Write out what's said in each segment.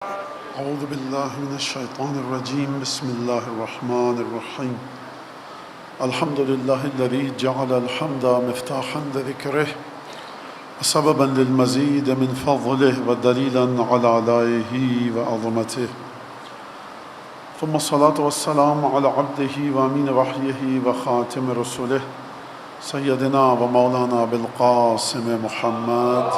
أعوذ بالله من الشيطان الرجيم بسم الله الرحمن الرحيم الحمد لله الذي جعل الحمد مفتاحا لذكره وسببا للمزيد من فضله ودليلا على آلائه وعظمته ثم الصلاة والسلام على عبده وأمين وحيه وخاتم رسله سيدنا ومولانا بالقاسم محمد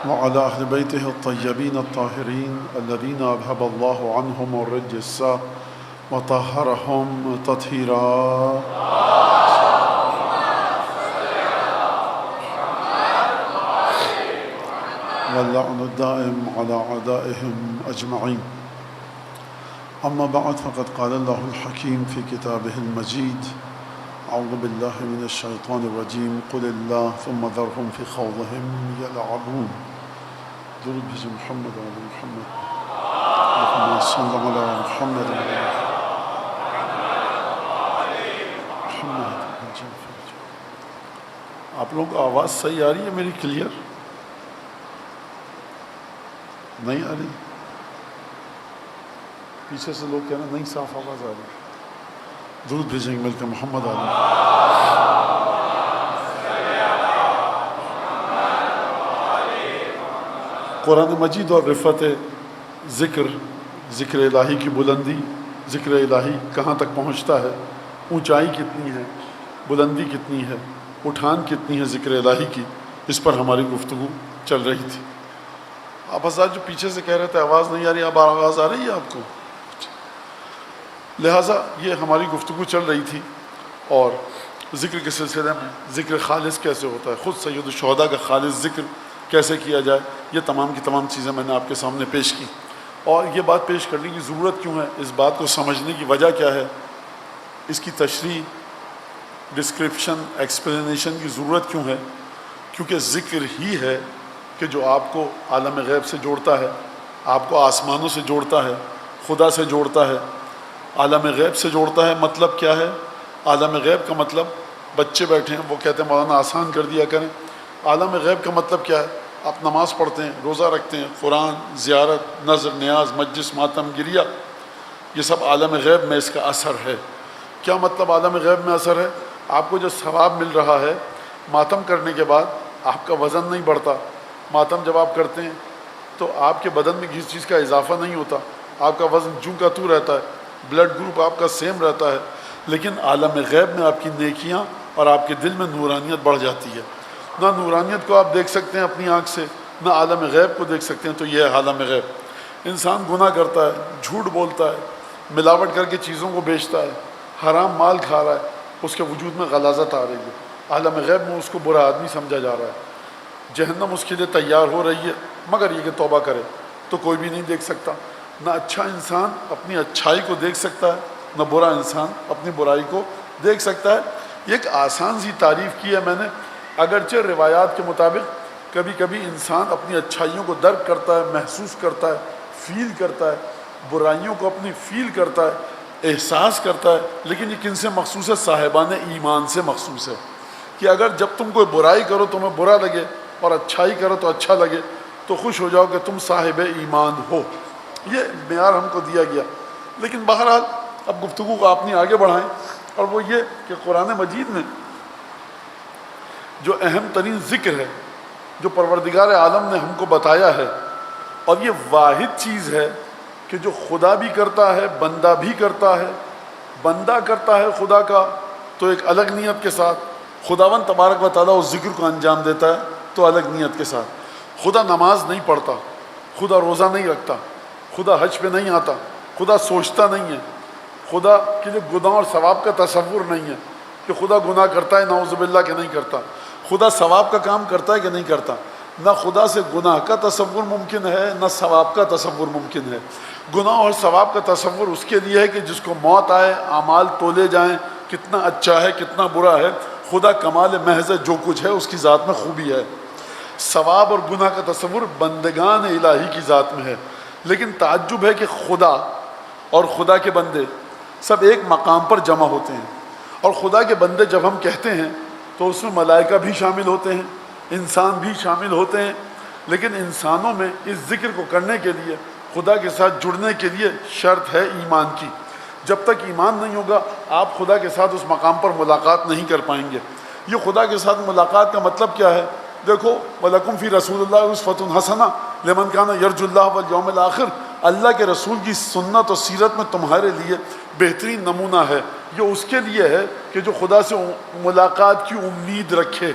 وعلى أهل بيته الطيبين الطاهرين الذين أذهب الله عنهم الرجس وطهرهم تطهيرا واللعن الدائم على أعدائهم أجمعين. أما بعد فقد قال الله الحكيم في كتابه المجيد أعوذ بالله من الشيطان الرجيم قل الله ثم ذرهم في خوضهم يلعبون. درود بھیجو محمد وعلى محمد اللهم صل على محمد وعلى محمد. آپ لوگوں کو آواز صحیح آ رہی ہے میری؟ کلیئر نہیں آ رہی؟ پیچھے سے لوگ کہنا نہیں صاف آواز آ رہی. درود بھیجیں گے مل کے محمد علی. قرآن مجید اور رفعت ذکر الہی کی بلندی، ذکر الہی کہاں تک پہنچتا ہے، اونچائی کتنی ہے، بلندی کتنی ہے، اٹھان کتنی ہے ذکر الہی کی، اس پر ہماری گفتگو چل رہی تھی. آپ حضرات جو پیچھے سے کہہ رہے تھے آواز نہیں آ رہی، اب آواز آ رہی ہے آپ کو؟ لہٰذا یہ ہماری گفتگو چل رہی تھی اور ذکر کے سلسلے میں ذکر خالص کیسے ہوتا ہے، خود سید الشہداء کا خالص ذکر کیسے کیا جائے، یہ تمام کی تمام چیزیں میں نے آپ کے سامنے پیش کی. اور یہ بات پیش کرنے کی ضرورت کیوں ہے، اس بات کو سمجھنے کی وجہ کیا ہے، اس کی تشریح، ڈسکرپشن، ایکسپلینیشن کی ضرورت کیوں ہے؟ کیونکہ ذکر ہی ہے کہ جو آپ کو عالم غیب سے جوڑتا ہے، آپ کو آسمانوں سے جوڑتا ہے، خدا سے جوڑتا ہے، عالم غیب سے جوڑتا ہے. مطلب کیا ہے عالم غیب کا؟ مطلب بچے بیٹھے ہیں وہ کہتے ہیں مولانا آسان کر دیا کریں. عالم غیب کا مطلب کیا ہے؟ آپ نماز پڑھتے ہیں، روزہ رکھتے ہیں، قرآن، زیارت، نظر نیاز، مجلس، ماتم، گریہ، یہ سب عالم غیب میں اس کا اثر ہے. کیا مطلب عالم غیب میں اثر ہے؟ آپ کو جو ثواب مل رہا ہے ماتم کرنے کے بعد، آپ کا وزن نہیں بڑھتا. ماتم جب آپ کرتے ہیں تو آپ کے بدن میں کسی چیز کا اضافہ نہیں ہوتا، آپ کا وزن جوں کا تو رہتا ہے، بلڈ گروپ آپ کا سیم رہتا ہے. لیکن عالم غیب میں آپ کی نیکیاں اور آپ کے دل میں نورانیت بڑھ جاتی ہے. نہ نورانیت کو آپ دیکھ سکتے ہیں اپنی آنکھ سے، نہ عالم غیب کو دیکھ سکتے ہیں. تو یہ ہے عالم غیب. انسان گناہ کرتا ہے، جھوٹ بولتا ہے، ملاوٹ کر کے چیزوں کو بیچتا ہے، حرام مال کھا رہا ہے، اس کے وجود میں غلاظت آ رہی ہے. عالم غیب میں اس کو برا آدمی سمجھا جا رہا ہے. جہنم اس کے لیے تیار ہو رہی ہے، مگر یہ کہ توبہ کرے تو کوئی بھی نہیں دیکھ سکتا. نہ اچھا انسان اپنی اچھائی کو دیکھ سکتا ہے، نہ برا انسان اپنی برائی کو دیکھ سکتا ہے. یہ ایک آسان سی تعریف کی ہے میں نے. اگرچہ روایات کے مطابق کبھی کبھی انسان اپنی اچھائیوں کو درک کرتا ہے، محسوس کرتا ہے، فیل کرتا ہے، برائیوں کو اپنی فیل کرتا ہے، احساس کرتا ہے، لیکن یہ کن سے مخصوص ہے؟ صاحبان ایمان سے مخصوص ہے. کہ اگر جب تم کوئی برائی کرو تمہیں برا لگے اور اچھائی کرو تو اچھا لگے، تو خوش ہو جاؤ کہ تم صاحب ایمان ہو. یہ معیار ہم کو دیا گیا. لیکن بہرحال اب گفتگو کو اپنی آگے بڑھائیں، اور وہ یہ کہ قرآن مجید میں جو اہم ترین ذکر ہے، جو پروردگار عالم نے ہم کو بتایا ہے، اور یہ واحد چیز ہے کہ جو خدا بھی کرتا ہے، بندہ بھی کرتا ہے. بندہ کرتا ہے خدا کا تو ایک الگ نیت کے ساتھ، خداوند تبارک و تعالیٰ اس ذکر کو انجام دیتا ہے تو الگ نیت کے ساتھ. خدا نماز نہیں پڑھتا، خدا روزہ نہیں رکھتا، خدا حج پہ نہیں آتا، خدا سوچتا نہیں ہے، خدا کے لیے گناہ اور ثواب کا تصور نہیں ہے کہ خدا گناہ کرتا ہے نعوذ باللہ کہ نہیں کرتا. خدا ثواب کا کام کرتا ہے کہ نہیں کرتا. نہ خدا سے گناہ کا تصور ممکن ہے، نہ ثواب کا تصور ممکن ہے. گناہ اور ثواب کا تصور اس کے لیے ہے کہ جس کو موت آئے، اعمال تولے جائیں، کتنا اچھا ہے کتنا برا ہے. خدا کمال محض ہے، جو کچھ ہے اس کی ذات میں خوبی ہے. ثواب اور گناہ کا تصور بندگان الہی کی ذات میں ہے. لیکن تعجب ہے کہ خدا اور خدا کے بندے سب ایک مقام پر جمع ہوتے ہیں. اور خدا کے بندے جب ہم کہتے ہیں تو اس میں ملائکہ بھی شامل ہوتے ہیں، انسان بھی شامل ہوتے ہیں، لیکن انسانوں میں اس ذکر کو کرنے کے لیے، خدا کے ساتھ جڑنے کے لیے شرط ہے ایمان کی۔ جب تک ایمان نہیں ہوگا آپ خدا کے ساتھ اس مقام پر ملاقات نہیں کر پائیں گے۔ یہ خدا کے ساتھ ملاقات کا مطلب کیا ہے؟ دیکھو، وَلَكُمْ فِي رَسُولِ اللَّهِ أُسْوَةٌ حَسَنَةٌ لِمَنْ كَانَ يَرْجُو اللَّهَ وَالْيَوْمَ الْآخِرَ، اللہ کے رسول کی سنت اور سیرت میں تمہارے لیے بہترین نمونہ ہے۔ یہ اس کے لیے ہے کہ جو خدا سے ملاقات کی امید رکھے،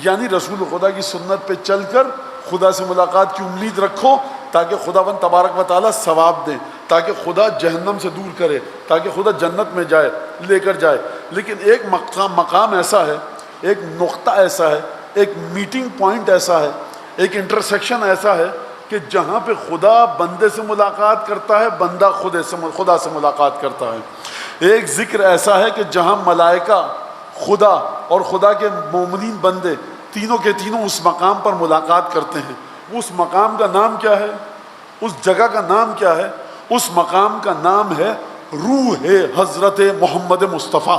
یعنی رسول خدا کی سنت پہ چل کر خدا سے ملاقات کی امید رکھو، تاکہ خداوند تبارک و تعالیٰ ثواب دیں، تاکہ خدا جہنم سے دور کرے، تاکہ خدا جنت میں جائے، لے کر جائے۔ لیکن ایک مقام ایسا ہے، ایک نقطہ ایسا ہے، ایک میٹنگ پوائنٹ ایسا ہے، ایک انٹرسیکشن ایسا ہے کہ جہاں پہ خدا بندے سے ملاقات کرتا ہے، بندہ خدا سے ملاقات کرتا ہے۔ ایک ذکر ایسا ہے کہ جہاں ملائکہ، خدا اور خدا کے مومنین بندے تینوں کے تینوں اس مقام پر ملاقات کرتے ہیں۔ اس مقام کا نام کیا ہے؟ اس جگہ کا نام کیا ہے؟ اس مقام کا نام ہے روح حضرت محمد مصطفیٰ۔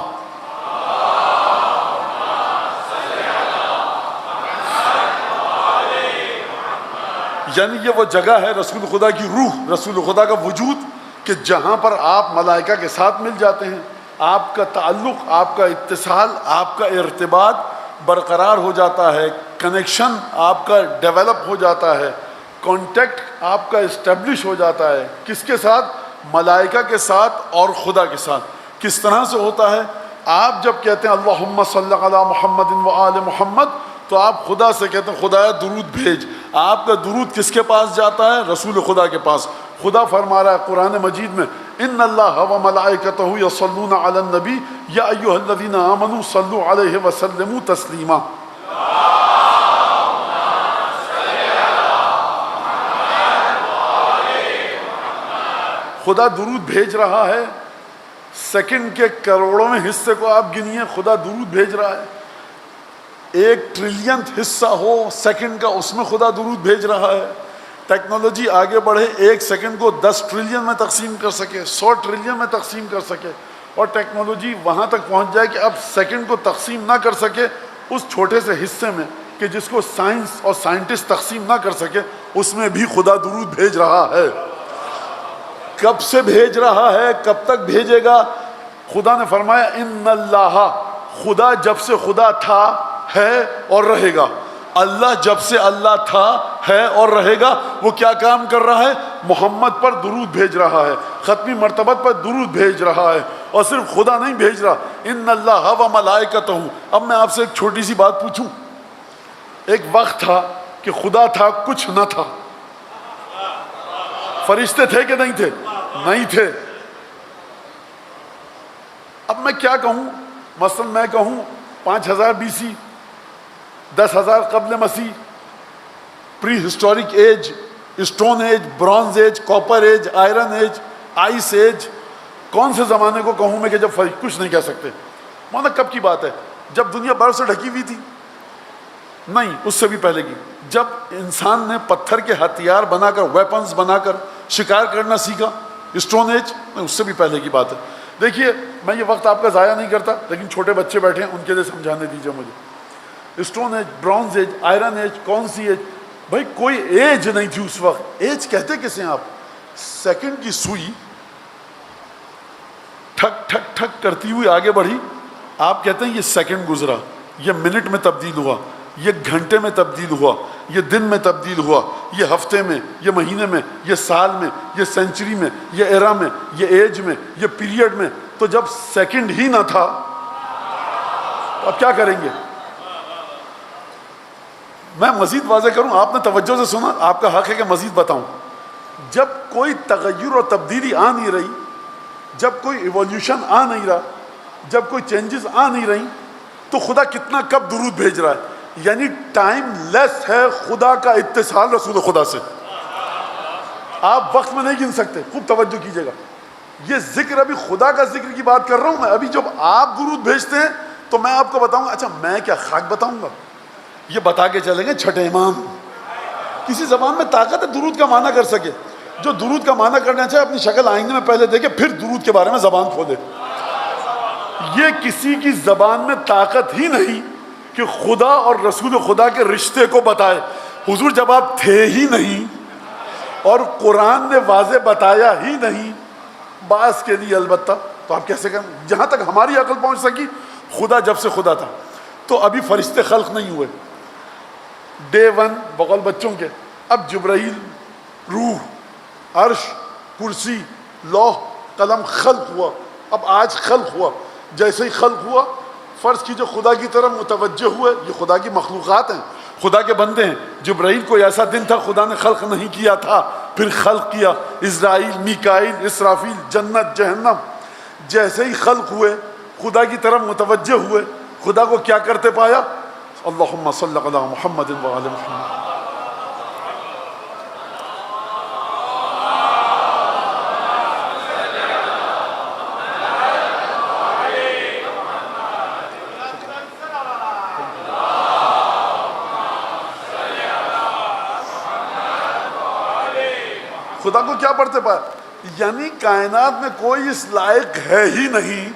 یعنی یہ وہ جگہ ہے، رسول خدا کی روح، رسول خدا کا وجود، کہ جہاں پر آپ ملائکہ کے ساتھ مل جاتے ہیں، آپ کا تعلق، آپ کا اتصال، آپ کا ارتباط برقرار ہو جاتا ہے، کنیکشن آپ کا ڈیولپ ہو جاتا ہے، کانٹیکٹ آپ کا اسٹیبلش ہو جاتا ہے۔ کس کے ساتھ؟ ملائکہ کے ساتھ اور خدا کے ساتھ۔ کس طرح سے ہوتا ہے؟ آپ جب کہتے ہیں اللہم صلی علی محمد و آل محمد، تو آپ خدا سے کہتے ہیں خدایا درود بھیج۔ آپ کا درود کس کے پاس جاتا ہے؟ رسول خدا کے پاس۔ خدا فرما رہا ہے قرآن مجید میں، ان اللہ و ملائکتہ یصلون علی النبی یا ایھا الذین آمنوا صلوا علیہ وسلموا تسلیما۔ خدا درود بھیج رہا ہے، سیکنڈ کے کروڑوں میں حصے کو آپ گنیے، خدا درود بھیج رہا ہے۔ 1 ٹریلینتھ حصہ ہو سیکنڈ کا، اس میں خدا درود بھیج رہا ہے۔ ٹیکنالوجی آگے بڑھے، 1 سیکنڈ کو 10 ٹریلین میں تقسیم کر سکے، 100 ٹریلین میں تقسیم کر سکے، اور ٹیکنالوجی وہاں تک پہنچ جائے کہ اب سیکنڈ کو تقسیم نہ کر سکے اس چھوٹے سے حصے میں، کہ جس کو سائنس اور سائنٹسٹ تقسیم نہ کر سکے، اس میں بھی خدا درود بھیج رہا ہے۔ کب سے بھیج رہا ہے؟ کب تک بھیجے گا؟ خدا نے فرمایا ان اللہ، خدا جب سے خدا تھا، ہے اور رہے گا۔ اللہ جب سے اللہ تھا، ہے اور رہے گا، وہ کیا کام کر رہا ہے؟ محمد پر درود بھیج رہا ہے، ختمی مرتبت پر درود بھیج رہا ہے۔ اور صرف خدا نہیں بھیج رہا، ان اللہ و ملائکتہ۔ اب میں آپ سے ایک چھوٹی سی بات پوچھوں، ایک وقت تھا کہ خدا تھا، کچھ نہ تھا، فرشتے تھے کہ نہیں تھے؟ نہیں تھے۔ اب میں کیا کہوں؟ مثلا میں کہوں 5000 BC، 10,000 قبل مسیح، prehistoric age, stone age, bronze age, copper age, iron age, ice age, کون سے زمانے کو کہوں میں کہ جب کچھ نہیں کہہ سکتے؟ مانا کب کی بات ہے؟ جب دنیا برف سے ڈھکی ہوئی تھی؟ نہیں، اس سے بھی پہلے کی، جب انسان نے پتھر کے ہتھیار بنا کر، ویپنز بنا کر شکار کرنا سیکھا، اسٹون ایج، نہیں، اس سے بھی پہلے کی بات ہے۔ دیکھیے، میں یہ وقت آپ کا ضائع نہیں کرتا، لیکن چھوٹے بچے بیٹھے ہیں، ان کے لیے سمجھانے دیجیے مجھے۔ Stone age, bronze age, iron age, کون سی ایج؟ بھائی کوئی ایج نہیں تھی اس وقت۔ ایج کہتے کسے ہیں آپ؟ سیکنڈ کی سوئی ٹھک ٹھک ٹھک کرتی ہوئی آگے بڑھی، آپ کہتے ہیں یہ سیکنڈ گزرا، یہ منٹ میں تبدیل ہوا، یہ گھنٹے میں تبدیل ہوا، یہ دن میں تبدیل ہوا، یہ ہفتے میں، یہ مہینے میں، یہ سال میں، یہ سینچری میں، یہ ایرا میں، یہ ایج میں، یہ پیریڈ میں۔ تو جب سیکنڈ ہی نہ تھا تو اب کیا کریں گے؟ میں مزید واضح کروں، آپ نے توجہ سے سنا، آپ کا حق ہے کہ مزید بتاؤں۔ جب کوئی تغیر اور تبدیلی آ نہیں رہی، جب کوئی ایولیوشن آ نہیں رہا، جب کوئی چینجز آ نہیں رہی، تو خدا کتنا کب درود بھیج رہا ہے؟ یعنی ٹائم لیس ہے خدا کا اتصال رسول خدا سے۔ آپ وقت میں نہیں گن سکتے، خوب توجہ کیجئے گا۔ یہ ذکر ابھی خدا کا ذکر کی بات کر رہا ہوں میں، ابھی جب آپ درود بھیجتے ہیں تو میں آپ کو بتاؤں گا، اچھا میں کیا خاک بتاؤں گا؟ یہ بتا کے چلیں گے چھٹے امام۔ کسی زبان میں طاقت ہے درود کا معنی کر سکے؟ جو درود کا معنی کرنا چاہے اپنی شکل آئینے میں پہلے دیکھے، پھر درود کے بارے میں زبان کھولے۔ یہ کسی کی زبان میں طاقت ہی نہیں کہ خدا اور رسول خدا کے رشتے کو بتائے. حضور جب آپ تھے ہی نہیں اور قرآن نے واضح بتایا ہی نہیں بعض کے لیے البتہ، تو آپ کیسے کریں؟ جہاں تک ہماری عقل پہنچ سکی، خدا جب سے خدا تھا تو ابھی فرشتے خلق نہیں ہوئے. ڈے ون بقول بچوں کے، اب جبرائیل، روح، عرش، کرسی، لوح قلم خلق ہوا. اب آج خلق ہوا، جیسے ہی خلق ہوا فرض کیجئے خدا کی طرف متوجہ ہوئے. یہ خدا کی مخلوقات ہیں، خدا کے بندے ہیں. جبرائیل کوئی ایسا دن تھا خدا نے خلق نہیں کیا تھا، پھر خلق کیا. اسرائیل، میکائیل، اسرافیل، جنت، جہنم، جیسے ہی خلق ہوئے خدا کی طرف متوجہ ہوئے، خدا کو کیا کرتے پایا؟ اللہم صلی علی محمد و آل محمد. خدا کو کیا پڑھتے پائے؟ یعنی کائنات میں کوئی اس لائق ہے ہی نہیں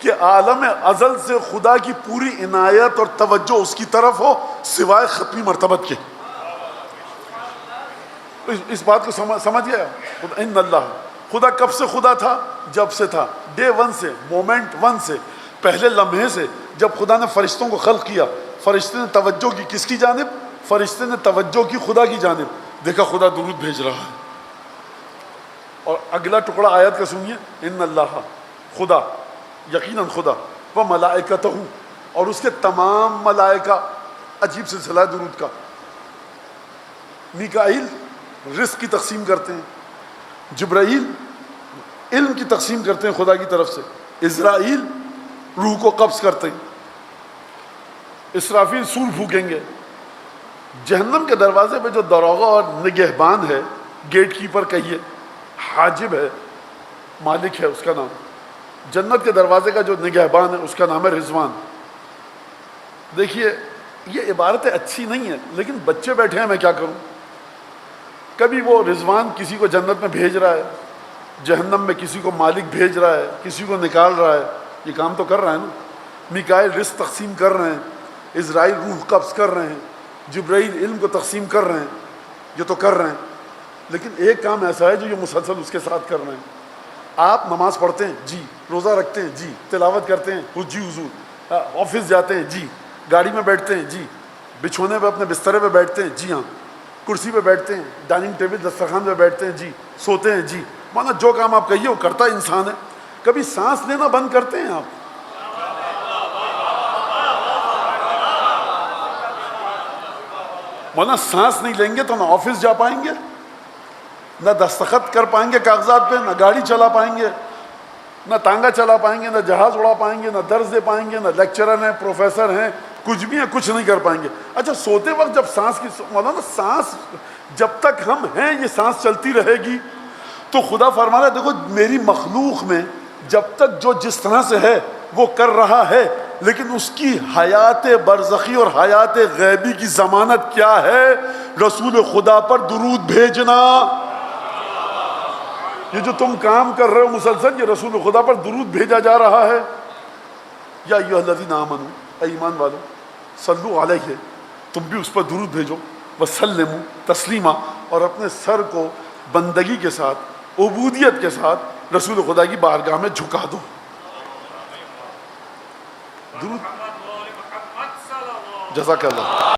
کہ عالم ازل سے خدا کی پوری عنایت اور توجہ اس کی طرف ہو سوائے ختمی مرتبت کے. اس بات کو سمجھ گیا؟ ان اللہ، خدا کب سے خدا تھا؟ جب سے تھا، ڈے ون سے، مومنٹ ون سے، پہلے لمحے سے. جب خدا نے فرشتوں کو خلق کیا، فرشتے نے توجہ کی کس کی جانب؟ فرشتے نے توجہ کی خدا کی جانب. دیکھا خدا درود بھیج رہا ہے. اور اگلا ٹکڑا آیت کا سنیے، ان اللہ، خدا، یقیناً خدا، و ملائکتہ، اور اس کے تمام ملائکہ. عجیب سلسلہ ہے درود کا. میکائیل رزق کی تقسیم کرتے ہیں، جبرائیل علم کی تقسیم کرتے ہیں خدا کی طرف سے، اسرائیل روح کو قبض کرتے ہیں، اسرافیل سور پھونکیں گے. جہنم کے دروازے پہ جو داروغہ اور نگہبان ہے، گیٹ کیپر کہیے، حاجب ہے، مالک ہے اس کا نام. جنت کے دروازے کا جو نگہبان ہے اس کا نام ہے رضوان. دیکھیے یہ عبارتیں اچھی نہیں ہیں لیکن بچے بیٹھے ہیں، میں کیا کروں. کبھی وہ رضوان کسی کو جنت میں بھیج رہا ہے، جہنم میں کسی کو مالک بھیج رہا ہے، کسی کو نکال رہا ہے. یہ کام تو کر رہا ہے نا. میکائیل رزق تقسیم کر رہے ہیں، اسرائیل روح قبض کر رہے ہیں، جبرائیل علم کو تقسیم کر رہے ہیں. یہ تو کر رہے ہیں، لیکن ایک کام ایسا ہے جو یہ مسلسل اس کے ساتھ کر رہے ہیں. آپ نماز پڑھتے ہیں جی، روزہ رکھتے ہیں جی، تلاوت کرتے ہیں جی، حضور، آفس جاتے ہیں جی، گاڑی میں بیٹھتے ہیں جی، بچھونے پہ اپنے بسترے پہ بیٹھتے ہیں جی، ہاں، کرسی پہ بیٹھتے ہیں، ڈائننگ ٹیبل دسترخوان پہ بیٹھتے ہیں جی، سوتے ہیں جی. مانا جو کام آپ کہیے وہ کرتا انسان ہے. کبھی سانس لینا بند کرتے ہیں آپ؟ مانا سانس نہیں لیں گے تو نہ آفس جا پائیں گے، نہ دستخط کر پائیں گے کاغذات پہ، نہ گاڑی چلا پائیں گے، نہ تانگا چلا پائیں گے، نہ جہاز اڑا پائیں گے، نہ درس دے پائیں گے، نہ لیکچرر ہیں، پروفیسر ہیں، کچھ بھی ہیں، کچھ نہیں کر پائیں گے. اچھا سوتے وقت جب سانس کی مولانا سانس جب تک ہم ہیں یہ سانس چلتی رہے گی. تو خدا فرما رہا ہے دیکھو میری مخلوق میں جب تک جو جس طرح سے ہے وہ کر رہا ہے، لیکن اس کی حیات برزخی اور حیات غیبی کی ضمانت کیا ہے؟ رسول خدا پر درود بھیجنا. یہ جو تم کام کر رہے ہو مسلسل، یہ رسول خدا پر درود بھیجا جا رہا ہے. یا ایھا الذین آمنوا، اے ایمان والو، صلو علیہ، تم بھی اس پر درود بھیجو، وسلموا تسلیما، اور اپنے سر کو بندگی کے ساتھ، عبودیت کے ساتھ رسول خدا کی بارگاہ میں جھکا دو. درود. جزاک اللہ.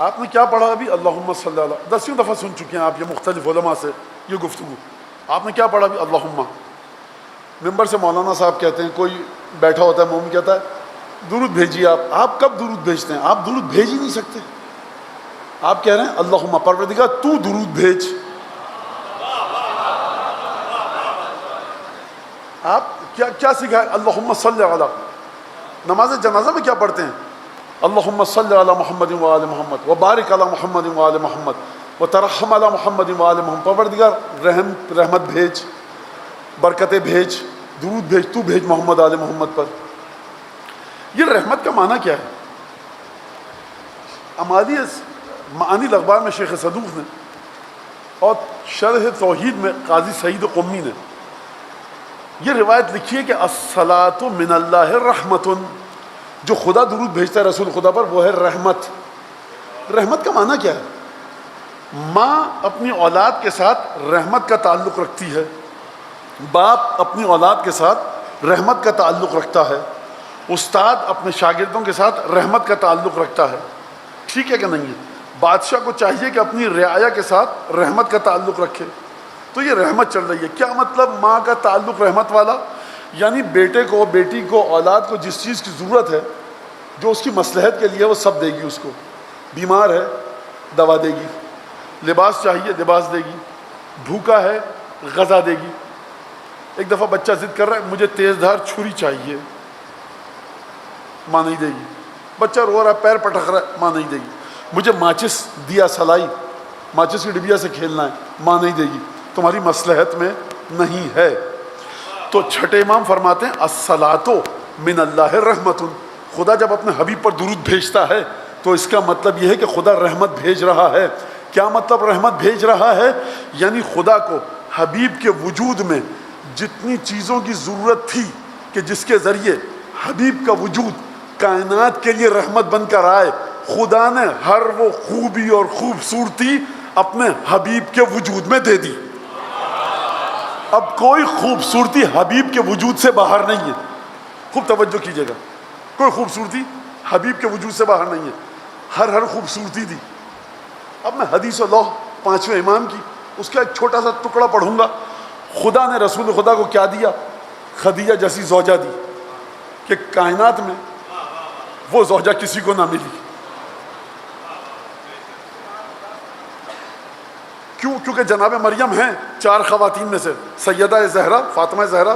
آپ نے کیا پڑھا ابھی؟ اللہم صلی اللہ. 10ویں دفعہ سن چکے ہیں آپ یہ مختلف علماء سے یہ گفتگو. آپ نے کیا پڑھا ابھی؟ اللہم. ممبر سے مولانا صاحب کہتے ہیں، کوئی بیٹھا ہوتا ہے مومن کہتا ہے درود بھیجیے. آپ کب درود بھیجتے ہیں؟ آپ درود بھیج ہی نہیں سکتے. آپ کہہ رہے ہیں اللہم پروردگار تو درود بھیج. آپ کیا سکھائے؟ اللہم صلی علی. نماز جنازہ میں کیا پڑھتے ہیں؟ اللہم صلی علی محمد و آل محمد وبارک علی محمد و آل محمد وترحم علی محمد و آل محمد. پروردگار رحمت بھیج، برکتیں بھیج، درود بھیج، تو بھیج محمد آل محمد پر. یہ رحمت کا معنی کیا ہے؟ معانی الاخبار میں شیخ صدوق نے اور شرح توحید میں قاضی سعید قمی نے یہ روایت لکھی ہے کہ الصلاۃ من اللہ رحمت، جو خدا درود بھیجتا ہے رسول خدا پر وہ ہے رحمت. رحمت کا معنی کیا ہے؟ ماں اپنی اولاد کے ساتھ رحمت کا تعلق رکھتی ہے، باپ اپنی اولاد کے ساتھ رحمت کا تعلق رکھتا ہے، استاد اپنے شاگردوں کے ساتھ رحمت کا تعلق رکھتا ہے. ٹھیک ہے کہ نہیں ہے؟ بادشاہ کو چاہیے کہ اپنی رعایا کے ساتھ رحمت کا تعلق رکھے. تو یہ رحمت چل رہی ہے. کیا مطلب ماں کا تعلق رحمت والا؟ یعنی بیٹے کو، بیٹی کو، اولاد کو جس چیز کی ضرورت ہے جو اس کی مصلحت کے لیے وہ سب دے گی. اس کو بیمار ہے دوا دے گی، لباس چاہیے لباس دے گی، بھوکا ہے غذا دے گی. ایک دفعہ بچہ ضد کر رہا ہے مجھے تیز دھار چھری چاہیے، ماں نہیں دے گی. بچہ رو رہا ہے پیر پٹک رہا ہے، ماں نہیں دے گی. مجھے ماچس دیا سلائی، ماچس کی ڈبیا سے کھیلنا ہے، ماں نہیں دے گی، تمہاری مصلحت میں نہیں ہے. تو چھٹے امام فرماتے ہیں الصلاۃ من اللہ رحمت. خدا جب اپنے حبیب پر درود بھیجتا ہے تو اس کا مطلب یہ ہے کہ خدا رحمت بھیج رہا ہے. کیا مطلب رحمت بھیج رہا ہے؟ یعنی خدا کو حبیب کے وجود میں جتنی چیزوں کی ضرورت تھی کہ جس کے ذریعے حبیب کا وجود کائنات کے لیے رحمت بن کر آئے، خدا نے ہر وہ خوبی اور خوبصورتی اپنے حبیب کے وجود میں دے دی. اب کوئی خوبصورتی حبیب کے وجود سے باہر نہیں ہے. خوب توجہ کیجیے گا، کوئی خوبصورتی حبیب کے وجود سے باہر نہیں ہے. ہر خوبصورتی دی. اب میں حدیث اللہ پانچویں امام کی اس کا ایک چھوٹا سا ٹکڑا پڑھوں گا. خدا نے رسول خدا کو کیا دیا؟ خدیجہ جیسی زوجہ دی کہ کائنات میں وہ زوجہ کسی کو نہ ملی. کیونکہ جناب مریم ہیں چار خواتین میں سے، سیدہ زہرا، فاطمہ زہرا،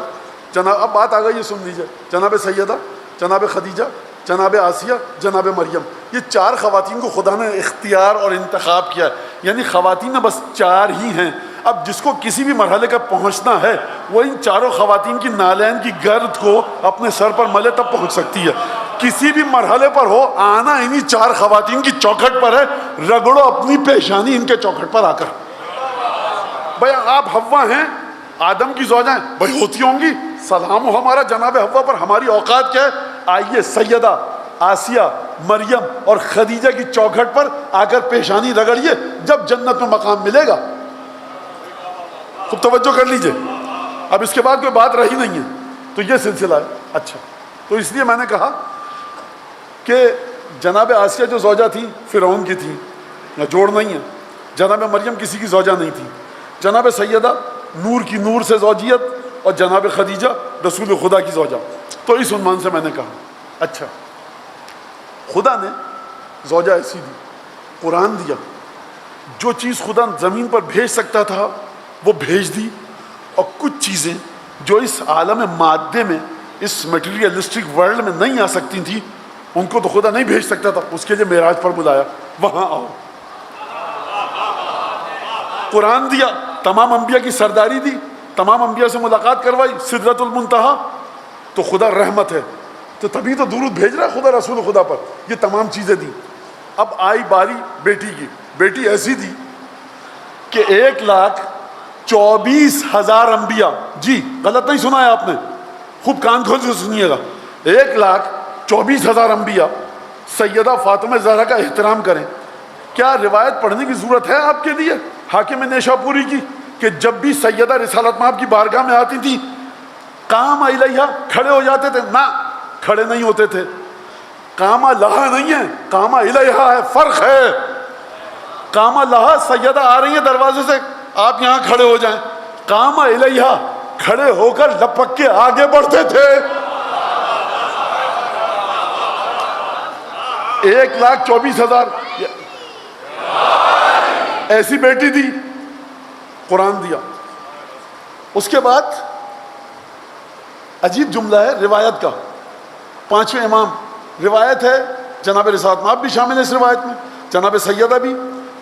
اب بات آ گئی ہے سن لیجیے، جناب سیدہ، جناب خدیجہ، جناب آسیہ، جناب مریم. یہ چار خواتین کو خدا نے اختیار اور انتخاب کیا ہے. یعنی خواتین بس چار ہی ہیں. اب جس کو کسی بھی مرحلے کا پہنچنا ہے وہ ان چاروں خواتین کی نالین کی گرد کو اپنے سر پر ملے تب پہنچ سکتی ہے. کسی بھی مرحلے پر ہو، آنا انہی چار خواتین کی چوکھٹ پر ہے. رگڑو اپنی پیشانی ان کے چوکھٹ پر آ کر. بھائی آپ حوا ہیں، آدم کی زوجہ ہیں، بھائی ہوتی ہوں گی. سلام ہو ہمارا جناب حوا پر. ہماری اوقات کیا ہے؟ آئیے سیدہ آسیہ، مریم اور خدیجہ کی چوکھٹ پر آ کر پیشانی رگڑیے، جب جنت میں مقام ملے گا. خوب توجہ کر لیجئے. اب اس کے بعد کوئی بات رہی نہیں ہے. تو یہ سلسلہ ہے. اچھا، تو اس لیے میں نے کہا کہ جناب آسیہ جو زوجہ تھی فرعون کی تھی، یا جوڑ نہیں ہے. جناب مریم کسی کی زوجہ نہیں تھی. جناب سیدہ نور کی نور سے زوجیت، اور جناب خدیجہ رسول خدا کی زوجہ. تو اس عنوان سے میں نے کہا اچھا خدا نے زوجہ ایسی دی، قرآن دیا. جو چیز خدا زمین پر بھیج سکتا تھا وہ بھیج دی، اور کچھ چیزیں جو اس عالم مادے میں، اس میٹیریلسٹک ورلڈ میں نہیں آ سکتی تھیں، ان کو تو خدا نہیں بھیج سکتا تھا. اس کے لیے معراج پر بلایا، وہاں آؤ. قرآن دیا، تمام انبیاء کی سرداری دی، تمام انبیاء سے ملاقات کروائی، سدرۃ المنتہا. تو خدا رحمت ہے، تو تبھی تو درود بھیج رہا ہے خدا رسول خدا پر. یہ تمام چیزیں دی. اب آئی باری بیٹی کی. بیٹی ایسی دی کہ 1,24,000 انبیاء، جی غلط نہیں سنا ہے آپ نے، خوب کان کھول کے سنیے گا، 1,24,000 انبیاء سیدہ فاطمہ زہرا کا احترام کریں. کیا روایت پڑھنے کی ضرورت ہے آپ کے لیے حاکم نیشا پوری کی کہ جب بھی سیدہ رسالت مآب کی بارگاہ میں آتی تھی قام الیہا کھڑے ہو جاتے تھے؟ نہ، کھڑے نہیں ہوتے تھے. قام لہا نہیں ہے، قام الیہا ہے، فرق ہے. قام لہا سیدہ آ رہی ہیں دروازے سے، آپ یہاں کھڑے ہو جائیں. قام الیہا کھڑے ہو کر لپک کے آگے بڑھتے تھے. 1,24,000 ایسی بیٹی دی، قرآن دیا. اس کے بعد عجیب جملہ ہے روایت کا. پانچویں امام روایت ہے، جناب رسالت مآب بھی شامل ہے اس روایت میں، جناب سیدہ بھی،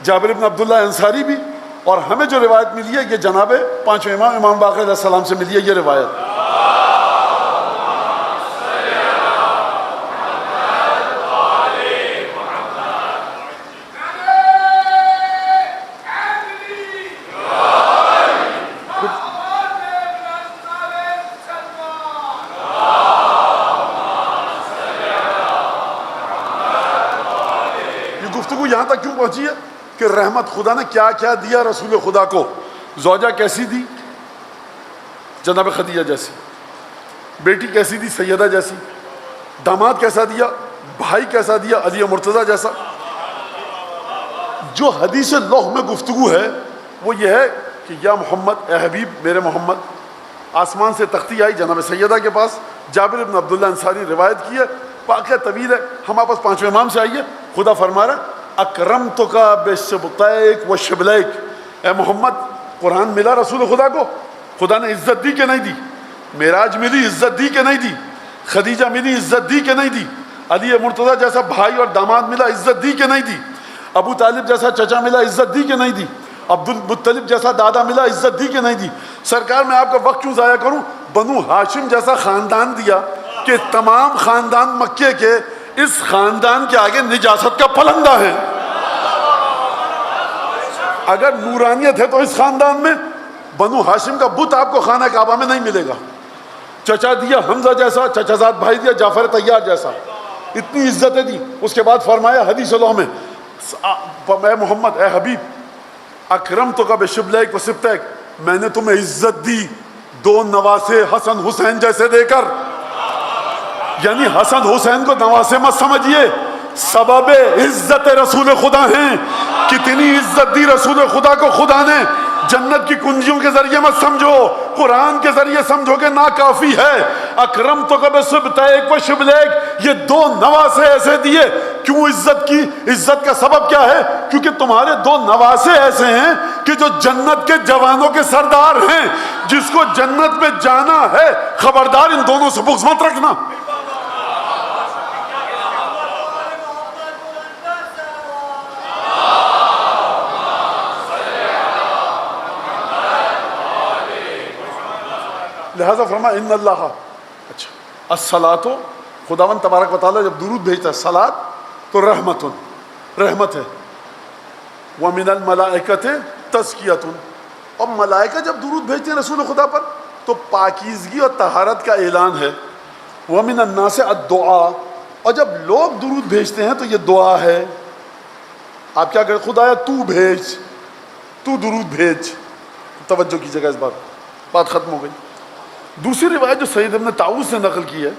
جابر بن عبداللہ انصاری بھی، اور ہمیں جو روایت ملی ہے یہ جناب پانچویں امام باقر علیہ السلام سے ملی ہے یہ روایت. گفتگو یہاں تک کیوں پہنچی ہے کہ رحمت خدا نے کیا کیا دیا رسول خدا کو. زوجہ کیسی دی؟ جناب خدیجہ جیسی. بیٹی کیسی دی؟ سیدہ جیسی. داماد کیسا دیا؟ بھائی کیسا دیا؟ علی مرتضیٰ جیسا. جو حدیث لوح میں گفتگو ہے وہ یہ ہے کہ یا محمد، اے حبیب میرے محمد. آسمان سے تختی آئی جناب سیدہ کے پاس. جابر بن عبداللہ انصاری روایت کی ہے، واقعہ طویل ہے، ہمارے پاس پانچویں امام سے آئیے. خدا فرما رہا اکرمتک بسبطیک و شبلیک. اے محمد، قرآن ملا رسول خدا کو، خدا نے عزت دی کہ نہیں دی؟ معراج ملی، عزت دی کہ نہیں دی؟ خدیجہ ملی، عزت دی کہ نہیں دی؟ علی مرتضیٰ جیسا بھائی اور داماد ملا، عزت دی کہ نہیں دی؟ ابو طالب جیسا چچا ملا، عزت دی کہ نہیں دی؟ عبد المطلب جیسا دادا ملا، عزت دی کہ نہیں دی؟ سرکار میں آپ کا وقت کیوں ضائع کروں؟ بنو ہاشم جیسا خاندان دیا کہ تمام خاندان مکے کے اس خاندان کے آگے نجاست کا پلندہ ہے. اگر نورانیت ہے تو اس خاندان میں بنو ہاشم کا بت آپ کو خانہ کعبہ میں نہیں ملے گا. چچا دیا حمزہ جیسا، چچا زاد بھائی دیا جعفر طیار جیسا، اتنی عزتیں دی. اس کے بعد فرمایا حدیث اللہ میں، اے محمد، اے حبیب، اکرمتک بشبلیک و سبتیک، میں نے تمہیں عزت دی دو نواسے حسن حسین جیسے دے کر. یعنی حسن حسین کو نواسے مت سمجھیے، سبب عزت رسول خدا ہیں. کتنی عزت دی رسول خدا کو خدا نے. جنت کی کنجیوں کے ذریعے مت سمجھو، قرآن کے ذریعے سمجھو کہ ناکافی ہے. اکرمتک بسبتیک و شبلیک، یہ دو نواسے ایسے دیے. کیوں عزت کی؟ عزت کا سبب کیا ہے؟ کیونکہ تمہارے دو نواسے ایسے ہیں کہ جو جنت کے جوانوں کے سردار ہیں. جس کو جنت میں جانا ہے خبردار ان دونوں سے بغض مت رکھنا. لہذا فرما ان اللہ، اچھا الصلاۃ، خداوند تبارک و تعالیٰ جب درود بھیجتا ہے صلاۃ تو رحمت ہے. ومن الملائکۃ تزکیۃ، اور ملائکہ جب درود بھیجتے ہیں رسول خدا پر تو پاکیزگی اور طہارت کا اعلان ہے. ومن الناس الدعاء، اور جب لوگ درود بھیجتے ہیں تو یہ دعا ہے. آپ کیا کریں؟ خدایا تو بھیج، تو درود بھیج. توجہ کیجیے گا، اس بات ختم ہو گئی. دوسری روایت جو سید ابن طاؤوس نے نقل کی ہے،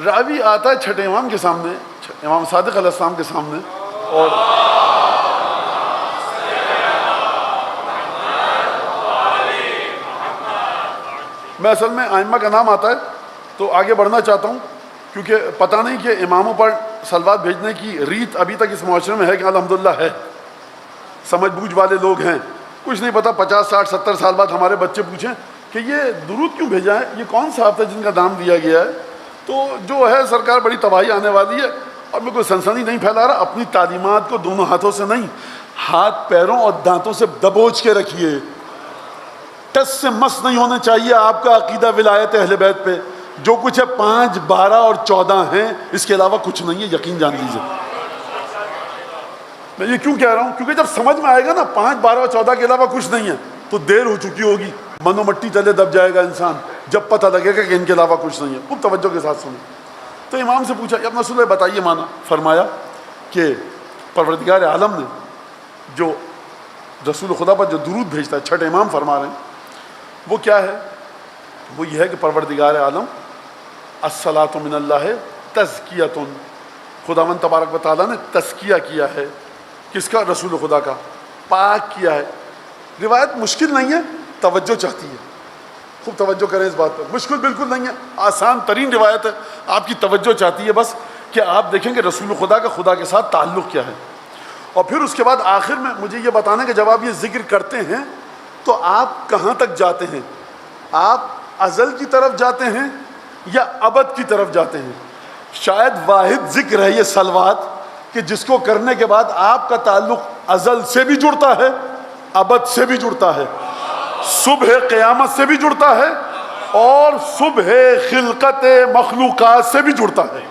راوی آتا ہے چھٹے امام کے سامنے، امام صادق علیہ السلام کے سامنے، اور میں اصل میں ائمہ کا نام آتا ہے تو آگے بڑھنا چاہتا ہوں، کیونکہ پتہ نہیں کہ اماموں پر صلوات بھیجنے کی ریت ابھی تک اس معاشرے میں ہے کہ الحمدللہ ہے. سمجھ بوجھ والے لوگ ہیں، کچھ نہیں پتہ 50 60 70 سال بعد ہمارے بچے پوچھیں کہ یہ درود کیوں بھیجا ہے، یہ کون صاحب تھا جن کا نام دیا گیا ہے، تو جو ہے سرکار بڑی تباہی آنے والی ہے. اور میں کوئی سنسنی نہیں پھیلا رہا، اپنی تعلیمات کو دونوں ہاتھوں سے نہیں، ہاتھ پیروں اور دانتوں سے دبوچ کے رکھیے. ٹس سے مس نہیں ہونا چاہیے آپ کا عقیدہ ولایت اہل بیت پہ. جو کچھ ہے 5 12 اور 14 ہیں، اس کے علاوہ کچھ نہیں ہے، یقین جان لیجیے. میں یہ کیوں کہہ رہا ہوں؟ کیونکہ جب سمجھ میں آئے گا نا 5 12 اور 14 کے علاوہ کچھ نہیں ہے تو دیر ہو چکی ہوگی، منو مٹی تلے دب جائے گا انسان جب پتہ لگے گا کہ ان کے علاوہ کچھ نہیں ہے. خوب توجہ کے ساتھ سنیں. تو امام سے پوچھا اپنا رسول بتائیے مانا. فرمایا کہ پروردگار عالم نے جو رسول خدا پر جو درود بھیجتا ہے، چھٹے امام فرما رہے ہیں، وہ کیا ہے؟ وہ یہ ہے کہ پروردگار عالم الصلاۃ من اللہ تزکیۃ، خداوند تبارک و تعالیٰ نے تزکیہ کیا ہے. کس کا؟ رسول خدا کا. پاک کیا ہے. روایت مشکل نہیں ہے، توجہ چاہتی ہے. خوب توجہ کریں اس بات پر، مشکل بالکل نہیں ہے، آسان ترین روایت ہے. آپ کی توجہ چاہتی ہے بس کہ آپ دیکھیں کہ رسول خدا کا خدا کے ساتھ تعلق کیا ہے. اور پھر اس کے بعد آخر میں مجھے یہ بتانا کہ جب آپ یہ ذکر کرتے ہیں تو آپ کہاں تک جاتے ہیں؟ آپ ازل کی طرف جاتے ہیں یا ابد کی طرف جاتے ہیں؟ شاید واحد ذکر ہے یہ صلوات کہ جس کو کرنے کے بعد آپ کا تعلق ازل سے بھی جڑتا ہے، ابد سے بھی جڑتا ہے، صبح قیامت سے بھی جڑتا ہے، اور صبح خلقت مخلوقات سے بھی جڑتا ہے.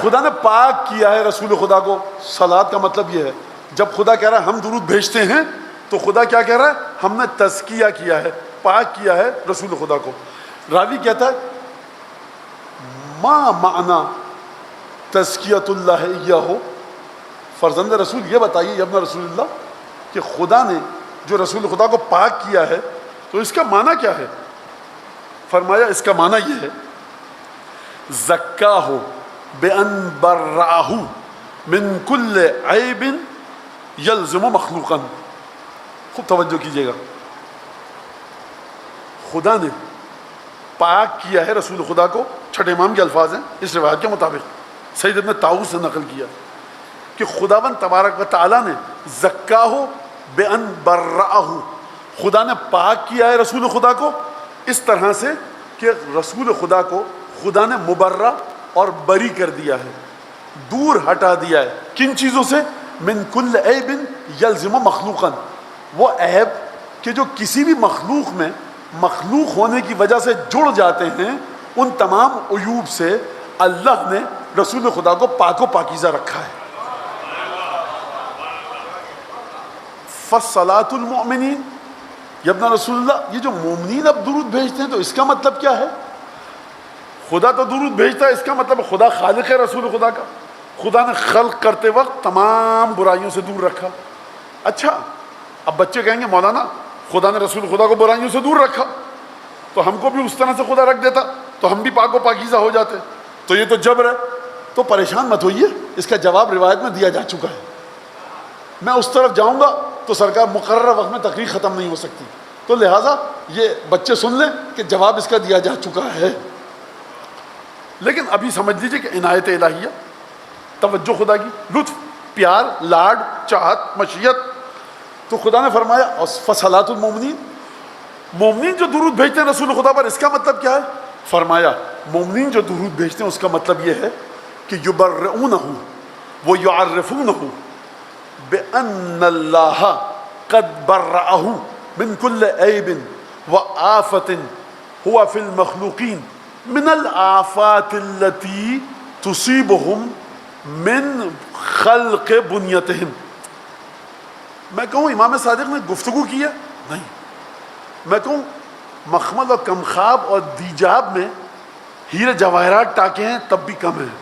خدا نے پاک کیا ہے رسول خدا کو. صلات کا مطلب یہ ہے جب خدا کہہ رہا ہے ہم درود بھیجتے ہیں تو خدا کیا کہہ رہا ہے؟ ہم نے تزکیہ کیا ہے، پاک کیا ہے رسول خدا کو. راوی کہتا ہے ما معنی تزکیۃ اللہ ایہہ، فرزند رسول یہ بتائیے یا ابن رسول اللہ کہ خدا نے جو رسول خدا کو پاک کیا ہے تو اس کا معنی کیا ہے؟ فرمایا اس کا معنی یہ ہے زکاہ بان برأہ من کل عیب یلزم مخلوقا. خوب توجہ کیجیے گا، خدا نے پاک کیا ہے رسول خدا کو، چھٹے امام کے الفاظ ہیں اس روایت کے مطابق، سید ابن طاؤس سے نقل کیا کہ خداوند تبارک و تعالیٰ نے زکاہ بان برأہ، خدا نے پاک کیا ہے رسول خدا کو اس طرح سے کہ رسول خدا کو خدا نے مبرہ اور بری کر دیا ہے، دور ہٹا دیا ہے. کن چیزوں سے؟ من کل عیب یلزم مخلوقا، وہ عیب کہ جو کسی بھی مخلوق میں مخلوق ہونے کی وجہ سے جڑ جاتے ہیں، ان تمام عیوب سے اللہ نے رسول خدا کو پاک و پاکیزہ رکھا ہے. فصلاۃ المؤمنین، یا ابن رسول اللہ یہ جو مومنین اب درود بھیجتے ہیں تو اس کا مطلب کیا ہے؟ خدا تو درود بھیجتا ہے، اس کا مطلب خدا خالق ہے رسول خدا کا، خدا نے خلق کرتے وقت تمام برائیوں سے دور رکھا. اچھا اب بچے کہیں گے مولانا خدا نے رسول خدا کو برائیوں سے دور رکھا تو ہم کو بھی اس طرح سے خدا رکھ دیتا تو ہم بھی پاک و پاکیزہ ہو جاتے، تو یہ تو جبر ہے. تو پریشان مت ہوئیے، اس کا جواب روایت میں دیا جا چکا ہے. میں اس طرف جاؤں گا تو سرکار مقررہ وقت میں تقریر ختم نہیں ہو سکتی، تو لہٰذا یہ بچے سن لیں کہ جواب اس کا دیا جا چکا ہے. لیکن ابھی سمجھ لیجئے کہ عنایت الہیہ، توجہ خدا کی، لطف، پیار، لاڈ، چاہت، مشیت. تو خدا نے فرمایا فصلاۃ المومنین، مومنین جو درود بھیجتے ہیں رسول خدا پر، اس کا مطلب کیا ہے؟ فرمایا مومنین جو درود بھیجتے ہیں اس کا مطلب یہ ہے کہ یبرئونہ ویعرفونہ بأن اللہ قد برأہ من کل عیب وآفۃ ہوا فی المخلوقین من الآفات التي تصیبہم من خلق بنیتہم. میں کہوں امام صادق نے گفتگو کی ہے؟ نہیں. میں کہوں مخمل اور کمخاب اور دیجاب میں ہیرے جواہرات ٹاکے ہیں تب بھی کم ہیں.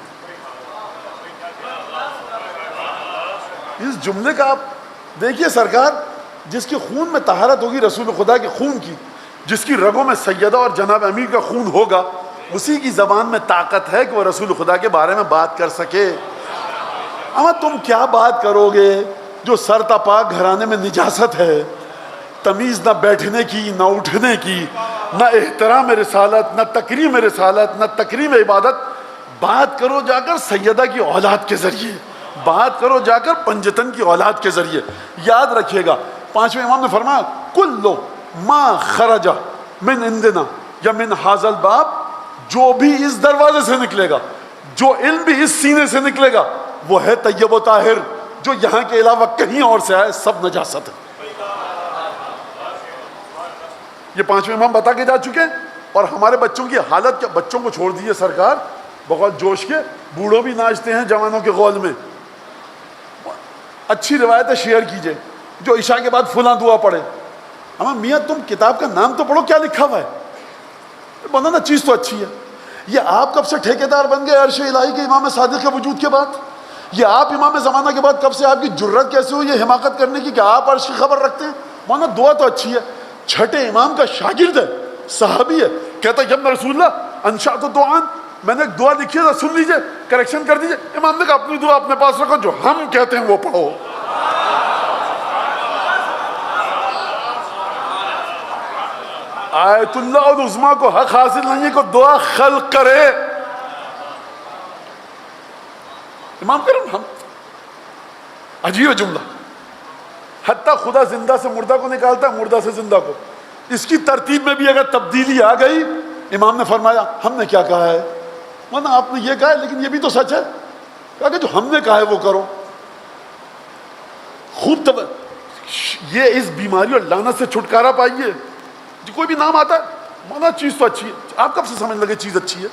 اس جملے کا آپ دیکھیے، سرکار جس کے خون میں طہارت ہوگی رسول خدا کے خون کی، جس کی رگوں میں سیدہ اور جناب امیر کا خون ہوگا، اسی کی زبان میں طاقت ہے کہ وہ رسول خدا کے بارے میں بات کر سکے. اما تم کیا بات کرو گے جو سر تا پاک گھرانے میں نجاست ہے، تمیز نہ بیٹھنے کی، نہ اٹھنے کی، نہ احترام رسالت، نہ تکریم رسالت، نہ تکریم عبادت. بات کرو جا کر سیدہ کی اولاد کے ذریعے، بات کرو جا کر پنجتن کی اولاد کے ذریعے. یاد رکھیے گا پانچویں امام نے فرمایا کلو ما خرج من عندنا یا من حاذا الباب، جو بھی اس دروازے سے نکلے گا، جو علم بھی اس سینے سے نکلے گا، وہ ہے طیب و طاہر. جو یہاں کے علاوہ کہیں اور سے آئے سب نجاست ہے. یہ پانچویں امام بتا کے جا چکے ہیں. اور ہمارے بچوں کی حالت کیا؟ بچوں کو چھوڑ دیجیے سرکار، بہت جوش کے بوڑھوں بھی ناچتے ہیں جوانوں کے غول میں. اچھی روایتیں شیئر کیجئے، جو عشاء کے بعد فلاں دعا پڑھے. اما میاں تم کتاب کا نام تو پڑھو، کیا لکھا ہوا ہے؟ بنانا چیز تو اچھی ہے. یہ آپ کب سے ٹھیکیدار بن گئے عرش الہی کے امام صادق کے وجود کے بعد؟ یہ آپ امام زمانہ کے بعد کب سے آپ کی جرت کیسے ہوئی یہ حماقت کرنے کی کہ آپ عرش کی خبر رکھتے ہیں؟ مولانا دعا تو اچھی ہے. چھٹے امام کا شاگرد ہے، صحابی ہے، کہتا ہے جب رسول اللہ انشأت دعان، میں نے ایک دعا لکھی ہے، سن لیجئے، کریکشن کر دیجئے. امام نے کہا اپنی دعا اپنے پاس رکھو، جو ہم کہتے ہیں وہ پڑھو. آیت اللہ العظمیٰ کو حق حاصل نہیں ہے کہ دعا خلق کرے. امام کرم ہم عجیب جملہ، حتیٰ خدا زندہ سے مردہ کو نکالتا ہے، مردہ سے زندہ کو. اس کی ترتیب میں بھی اگر تبدیلی آ گئی، امام نے فرمایا ہم نے کیا کہا ہے؟ ورنہ آپ نے یہ کہا ہے لیکن یہ بھی تو سچ ہے. کہا کہ جو ہم نے کہا ہے وہ کرو. خوب یہ اس بیماری اور لعنت سے چھٹکارا پائیے. جو کوئی بھی نام آتا ہے مولانا چیز تو اچھی ہے، آپ کب سے سمجھ لگے چیز اچھی ہے؟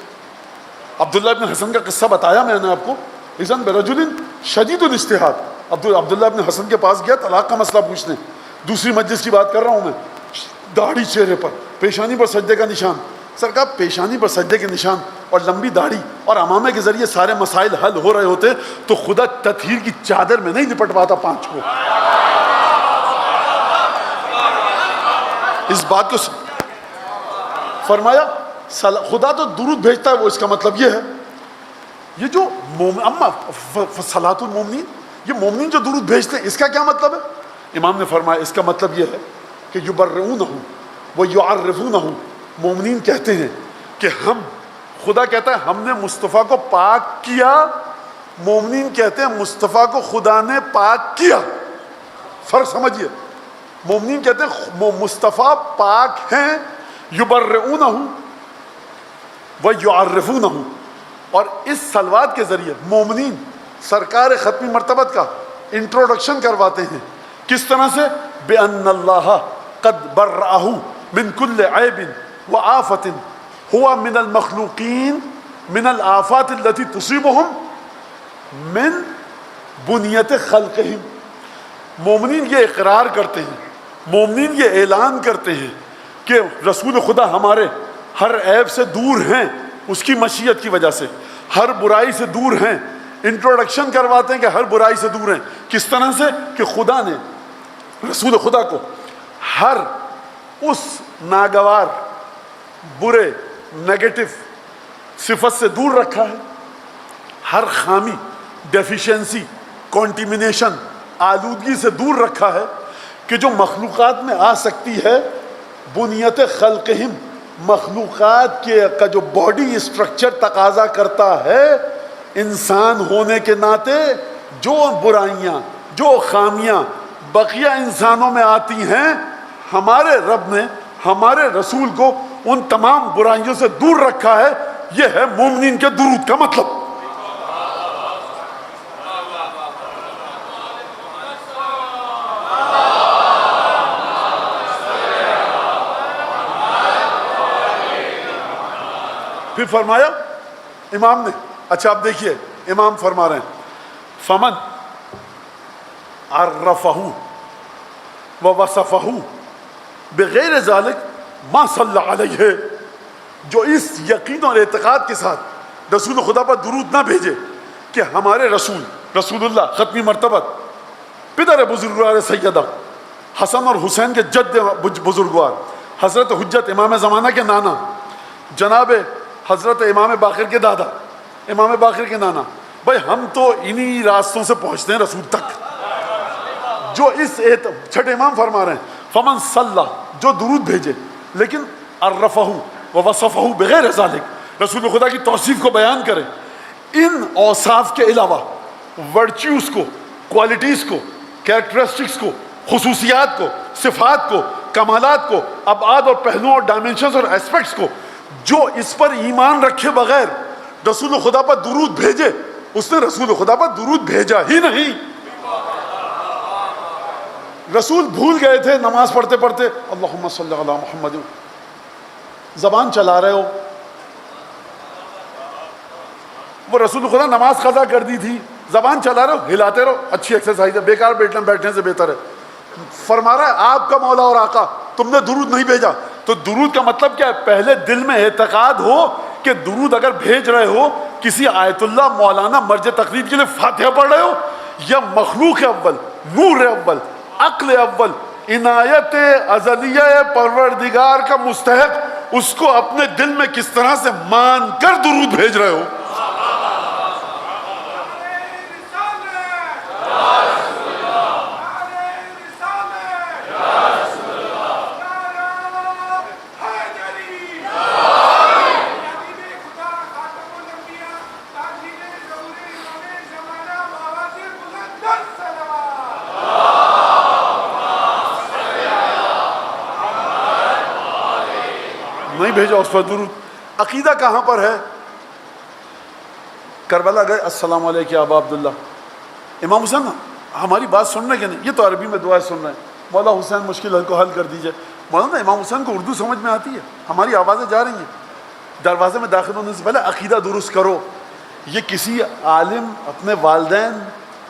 عبداللہ ابن حسن کا قصہ بتایا میں نے آپ کو. اذن برجل شدید الاجتہاد، عبداللہ ابن حسن کے پاس گیا طلاق کا مسئلہ پوچھنے. دوسری مجلس کی بات کر رہا ہوں میں، داڑھی چہرے پر، پیشانی پر سجدے کا نشان. سرکار پیشانی پر سجدے کے نشان اور لمبی داڑھی اور امامے کے ذریعے سارے مسائل حل ہو رہے ہوتے تو خدا تطہیر کی چادر میں نہیں لپٹواتا 5 کو. اس بات کو فرمایا خدا تو درود بھیجتا ہے، وہ اس کا مطلب یہ ہے، یہ جو صلاۃ المومنین، یہ مومنین جو درود بھیجتے ہیں، اس کا کیا مطلب ہے؟ امام نے فرمایا اس کا مطلب یہ ہے کہ یبرئونہ و یعرفونہ، مومنین کہتے ہیں کہ خدا کہتا ہے ہم نے مصطفیٰ کو پاک کیا، مومنین کہتے ہیں مصطفیٰ کو خدا نے پاک کیا. فرق سمجھیے، مومنین کہتے ہیں مصطفیٰ پاک ہیں، یبرئونہ و یعرفونہ، اور اس صلوات کے ذریعے مومنین سرکار ختمی مرتبت کا انٹروڈکشن کرواتے ہیں. کس طرح سے؟ بِأَنَّ اللَّهَ قَدْ بَرَّأَهُ مِنْ كُلِّ عَيْبٍ وَآفَةٍ هُوَ مِنَ الْمَخْلُوقِينَ مِنَ الْآفَاتِ الَّتِي تُصِيبُهُمْ مِنْ بُنْيَةِ خَلْقِهِمْ. مومنین یہ اقرار کرتے ہیں، مومنین یہ اعلان کرتے ہیں کہ رسول خدا ہمارے ہر عیب سے دور ہیں، اس کی مشیت کی وجہ سے ہر برائی سے دور ہیں. انٹروڈکشن کرواتے ہیں کہ ہر برائی سے دور ہیں. کس طرح سے؟ کہ خدا نے رسول خدا کو ہر اس ناگوار، برے، نیگیٹو صفت سے دور رکھا ہے، ہر خامی، ڈیفیشنسی، کانٹیمنیشن، آلودگی سے دور رکھا ہے کہ جو مخلوقات میں آ سکتی ہے. بنیت خلقہم، مخلوقات کا جو باڈی اسٹرکچر تقاضا کرتا ہے، انسان ہونے کے ناطے جو برائیاں، جو خامیاں بقیہ انسانوں میں آتی ہیں، ہمارے رب نے ہمارے رسول کو ان تمام برائیوں سے دور رکھا ہے. یہ ہے مومنین کے درود کا مطلب. پھر فرمایا امام نے، اچھا اب دیکھیے امام فرما رہے ہیں فمن عرفہ ووصفہ بغیر ذالک ما صلی علیہ، جو اس یقین اور اعتقاد کے ساتھ رسول خدا پر درود نہ بھیجے کہ ہمارے رسول اللہ ختمی مرتبت، پدر بزرگوار سیدہ حسن اور حسین کے جد بزرگوار، حضرت حجت امام زمانہ کے نانا، جناب حضرت امام باقر کے دادا، امام باقر کے نانا، بھائی ہم تو انہی راستوں سے پہنچتے ہیں رسول تک. جو اس چھٹے امام فرما رہے ہیں فمن صلی، جو درود بھیجے لیکن عرفہ ووصفہ بغیر ذالک، رسول خدا کی توصیف کو بیان کرے، ان اوصاف کے علاوہ ورچیوز کو، کوالٹیز کو، کیریکٹرسٹکس کو، خصوصیات کو، صفات کو، کمالات کو، ابعاد اور پہلوؤں اور ڈائمنشنز اور ایسپیکٹس کو، جو اس پر ایمان رکھے بغیر رسول خدا پر درود بھیجے، اس نے رسول خدا پر درود بھیجا ہی نہیں. رسول بھول گئے تھے نماز پڑھتے پڑھتے اللہم صلی علی محمد، زبان چلا رہے ہو، وہ رسول خدا نماز قضا کر دی تھی، زبان چلا رہے ہو، ہلاتے رہو، اچھی ایکسرسائز ہے، بیکار بیٹھنے سے بہتر ہے. فرما رہا ہے آپ کا مولا اور آقا تم نے درود نہیں بھیجا. تو درود کا مطلب کیا ہے؟ پہلے دل میں اعتقاد ہو کہ درود اگر بھیج رہے ہو، کسی آیت اللہ، مولانا، مرج تقلید کے لیے فاتحہ پڑھ رہے ہو، یا مخلوق اول، نور اول، عقل اول، عنایت ازلیہ پروردگار کا مستحق، اس کو اپنے دل میں کس طرح سے مان کر درود بھیج رہے ہو. نہیں بھیجا اس پر درود. عقیدہ کہاں پر ہے؟ کربلا گئے، السلام علیکم ابا عبداللہ، امام حسین ہماری بات سن رہے کہ نہیں؟ یہ تو عربی میں دعائیں سن رہے ہیں، مولا حسین مشکل کو حل کر دیجئے. مولانا امام حسین کو اردو سمجھ میں آتی ہے، ہماری آوازیں جا رہی ہیں. دروازے میں داخل ہونے سے پہلے عقیدہ درست کرو. یہ کسی عالم اپنے والدین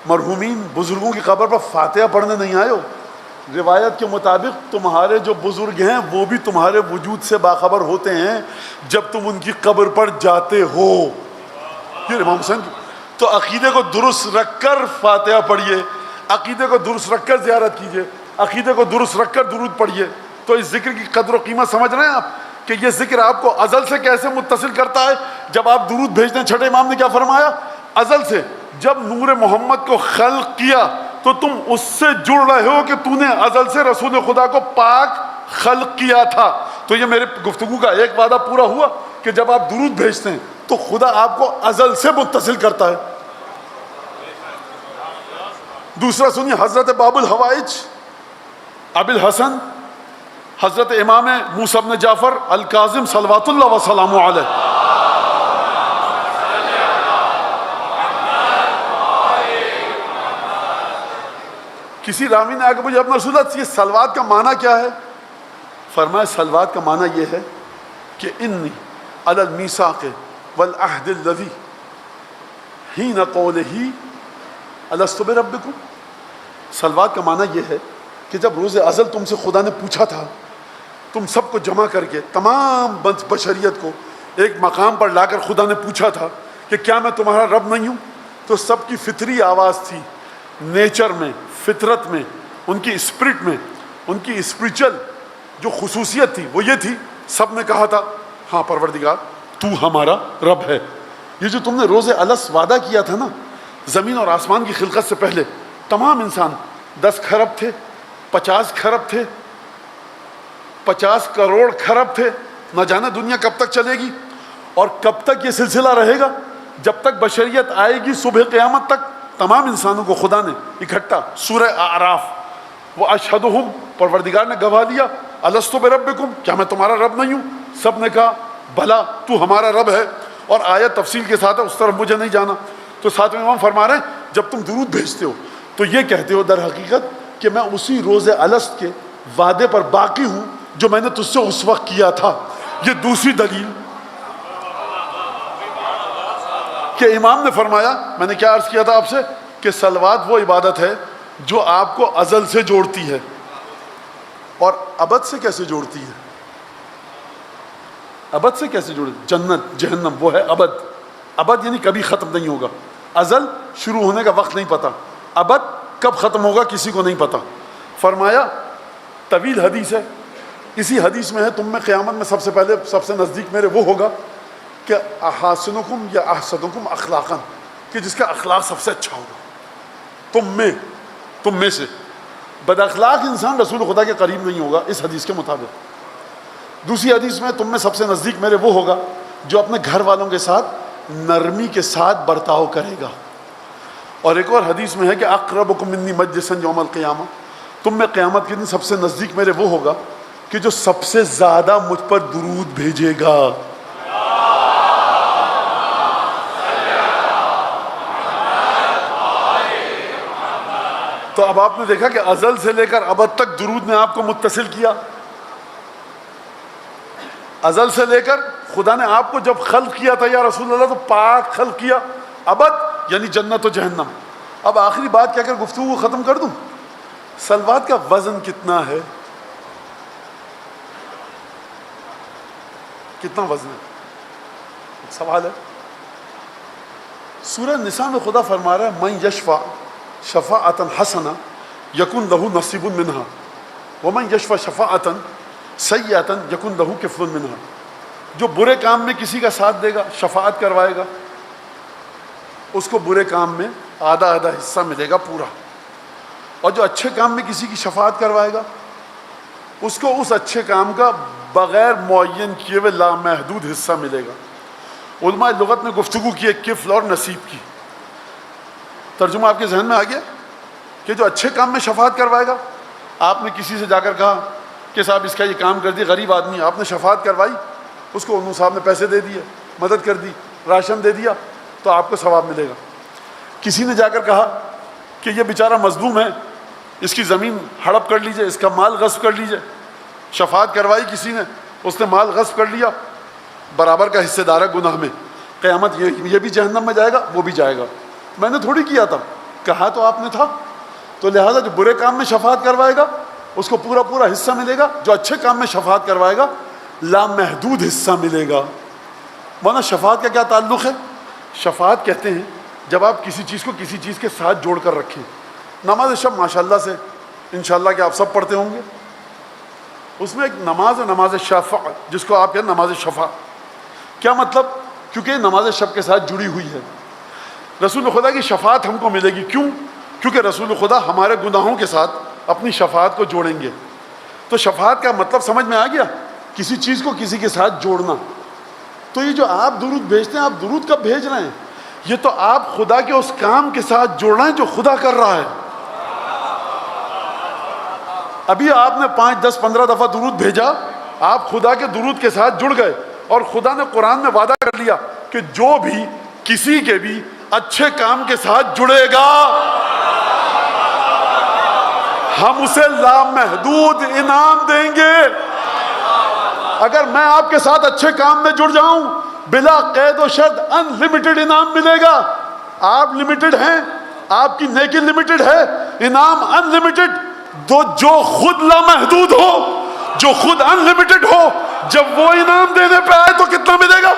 مرحومین بزرگوں کی قبر پر فاتحہ پڑھنے نہیں آئے ہو، روایت کے مطابق تمہارے جو بزرگ ہیں وہ بھی تمہارے وجود سے باخبر ہوتے ہیں جب تم ان کی قبر پر جاتے ہو. یہ امام حسین کی تو عقیدے کو درست رکھ کر فاتحہ پڑھیے, عقیدے کو درست رکھ کر زیارت کیجیے, عقیدے کو درست رکھ کر درود پڑھیے. تو اس ذکر کی قدر و قیمت سمجھ رہے ہیں آپ کہ یہ ذکر آپ کو ازل سے کیسے متصل کرتا ہے. جب آپ درود بھیجتے ہیں, چھٹے امام نے کیا فرمایا, ازل سے جب نور محمد کو خلق کیا تو تم اس سے جڑ رہے ہو کہ تو نے ازل سے رسول خدا کو پاک خلق کیا تھا. تو یہ میرے گفتگو کا ایک وعدہ پورا ہوا کہ جب آپ درود بھیجتے ہیں تو خدا آپ کو ازل سے متصل کرتا ہے. دوسرا سنیے, حضرت باب الحوائج ابی الحسن حضرت امام موسیٰ بن جعفر الکاظم صلوات اللہ وسلام علیہ, کسی راوی نے آگے مجھے اپنا رسول اللہ یہ صلوات کا معنی کیا ہے؟ فرمایا صلوات کا معنی یہ ہے کہ انی علی المیثاق والعہد الذی حین قولہ الست بربکم. صلوات کا معنی یہ ہے کہ جب روز ازل تم سے خدا نے پوچھا تھا, تم سب کو جمع کر کے تمام بشریت کو ایک مقام پر لا کر خدا نے پوچھا تھا کہ کیا میں تمہارا رب نہیں ہوں, تو سب کی فطری آواز تھی, نیچر میں, فطرت میں, ان کی اسپرٹ میں, ان کی اسپریچل جو خصوصیت تھی وہ یہ تھی, سب نے کہا تھا ہاں پروردگار تو ہمارا رب ہے. یہ جو تم نے روز الست وعدہ کیا تھا نا, زمین اور آسمان کی خلقت سے پہلے تمام انسان 10 کھرب تھے, 50 کھرب تھے, 50 کروڑ کھرب تھے, نہ جانے دنیا کب تک چلے گی اور کب تک یہ سلسلہ رہے گا. جب تک بشریت آئے گی صبح قیامت تک تمام انسانوں کو خدا نے اکٹھا سورہ اعراف واشہدہم, پروردگار نے گواہ دیا, الست بربکم, کیا میں تمہارا رب نہیں ہوں؟ سب نے کہا بھلا تو ہمارا رب ہے. اور آیت تفصیل کے ساتھ ہے, اس طرف مجھے نہیں جانا. تو ساتویں امام فرما رہے ہیں جب تم درود بھیجتے ہو تو یہ کہتے ہو در حقیقت کہ میں اسی روز الست کے وعدے پر باقی ہوں جو میں نے تجھ سے اس وقت کیا تھا. یہ دوسری دلیل کہ امام نے فرمایا, میں نے کیا عرض کیا تھا آپ سے کہ صلوات وہ عبادت ہے جو آپ کو ازل سے جوڑتی ہے اور ابد سے کیسے جوڑتی ہے. ابد سے کیسے جوڑتی؟ جنت جہنم وہ ہے ابد. ابد یعنی کبھی ختم نہیں ہوگا. ازل شروع ہونے کا وقت نہیں پتہ, ابد کب ختم ہوگا کسی کو نہیں پتہ. فرمایا طویل حدیث ہے, اسی حدیث میں ہے تم میں قیامت میں سب سے پہلے سب سے نزدیک میرے وہ ہوگا کہ احسنکم یا احسنکم اخلاقا, کہ جس کا اخلاق سب سے اچھا ہوگا. تم میں سے بد اخلاق انسان رسول خدا کے قریب نہیں ہوگا اس حدیث کے مطابق. دوسری حدیث میں تم میں سب سے نزدیک میرے وہ ہوگا جو اپنے گھر والوں کے ساتھ نرمی کے ساتھ برتاؤ کرے گا. اور ایک اور حدیث میں ہے کہ اقربکم منی مجلسا یوم القیامہ, تم میں قیامت کے دن سب سے نزدیک میرے وہ ہوگا کہ جو سب سے زیادہ مجھ پر درود بھیجے گا. تو اب آپ نے دیکھا کہ ازل سے لے کر ابد تک درود نے آپ کو متصل کیا. ازل سے لے کر خدا نے آپ کو جب خلق کیا تھا یا رسول اللہ تو پاک خلق کیا. ابد یعنی جنت و جہنم. اب آخری بات کہہ کر گفتگو کو ختم کر دوں, صلوات کا وزن کتنا ہے؟ کتنا وزن ہے؟ ایک سوال ہے. سورہ نساء میں خدا فرما رہا ہے من یشفع شفاعتا حسنہ یکن لہ نصیب منہا ومن یشفع شفاعتا سیئتا یکن لہ کفل منہا. جو برے کام میں کسی کا ساتھ دے گا, شفاعت کروائے گا, اس کو برے کام میں آدھا آدھا حصہ ملے گا پورا. اور جو اچھے کام میں کسی کی شفاعت کروائے گا اس کو اس اچھے کام کا بغیر معین کیے ہوئے لامحدود حصہ ملے گا. علماء لغت میں گفتگو کی ہے کفل اور نصیب کی. ترجمہ آپ کے ذہن میں آ گیا کہ جو اچھے کام میں شفاعت کروائے گا, آپ نے کسی سے جا کر کہا کہ صاحب اس کا یہ کام کر دی, غریب آدمی, آپ نے شفاعت کروائی, اس کو انہوں صاحب نے پیسے دے دیے, مدد کر دی, راشن دے دیا, تو آپ کو ثواب ملے گا. کسی نے جا کر کہا کہ یہ بیچارہ مظلوم ہے, اس کی زمین ہڑپ کر لیجئے, اس کا مال غصب کر لیجئے, شفاعت کروائی کسی نے, اس نے مال غصب کر لیا, برابر کا حصے دار ہے گناہ میں, قیامت یہ بھی جہنم میں جائے گا, وہ بھی جائے گا. میں نے تھوڑی کیا تھا, کہا تو آپ نے تھا. تو لہٰذا جو برے کام میں شفاعت کروائے گا اس کو پورا پورا حصہ ملے گا. جو اچھے کام میں شفاعت کروائے گا لامحدود حصہ ملے گا. مولانا شفاعت کا کیا تعلق ہے؟ شفاعت کہتے ہیں جب آپ کسی چیز کو کسی چیز کے ساتھ جوڑ کر رکھیں. نماز شب ماشاءاللہ سے انشاءاللہ کہ آپ سب پڑھتے ہوں گے. اس میں ایک نماز ہے نماز شفع، جس کو آپ کہتے ہیں نماز شفع. کیا مطلب؟ کیونکہ نماز شب کے ساتھ جڑی ہوئی ہے. رسول خدا کی شفاعت ہم کو ملے گی. کیوں؟ کیونکہ رسول خدا ہمارے گناہوں کے ساتھ اپنی شفاعت کو جوڑیں گے. تو شفاعت کا مطلب سمجھ میں آ گیا؟ کسی چیز کو کسی کے ساتھ جوڑنا. تو یہ جو آپ درود بھیجتے ہیں، آپ درود کب بھیج رہے ہیں؟ یہ تو آپ خدا کے اس کام کے ساتھ جوڑ رہے ہیں جو خدا کر رہا ہے. ابھی آپ نے 5 10 15 دفعہ درود بھیجا، آپ خدا کے درود کے ساتھ جڑ گئے. اور خدا نے قرآن میں وعدہ کر لیا کہ جو بھی کسی کے بھی اچھے کام کے ساتھ جڑے گا ہم اسے لامحدود انعام دیں گے. اگر میں آپ کے ساتھ اچھے کام میں جڑ جاؤں بلا قید و شرط ان لمیٹڈ انعام ملے گا. آپ لمیٹڈ ہیں، آپ کی نیکی لمیٹڈ ہے، انعام ان لمیٹڈ. تو جو خود لامحدود ہو، جو خود ان لمیٹڈ ہو، جب وہ انعام دینے پہ آئے تو کتنا ملے گا؟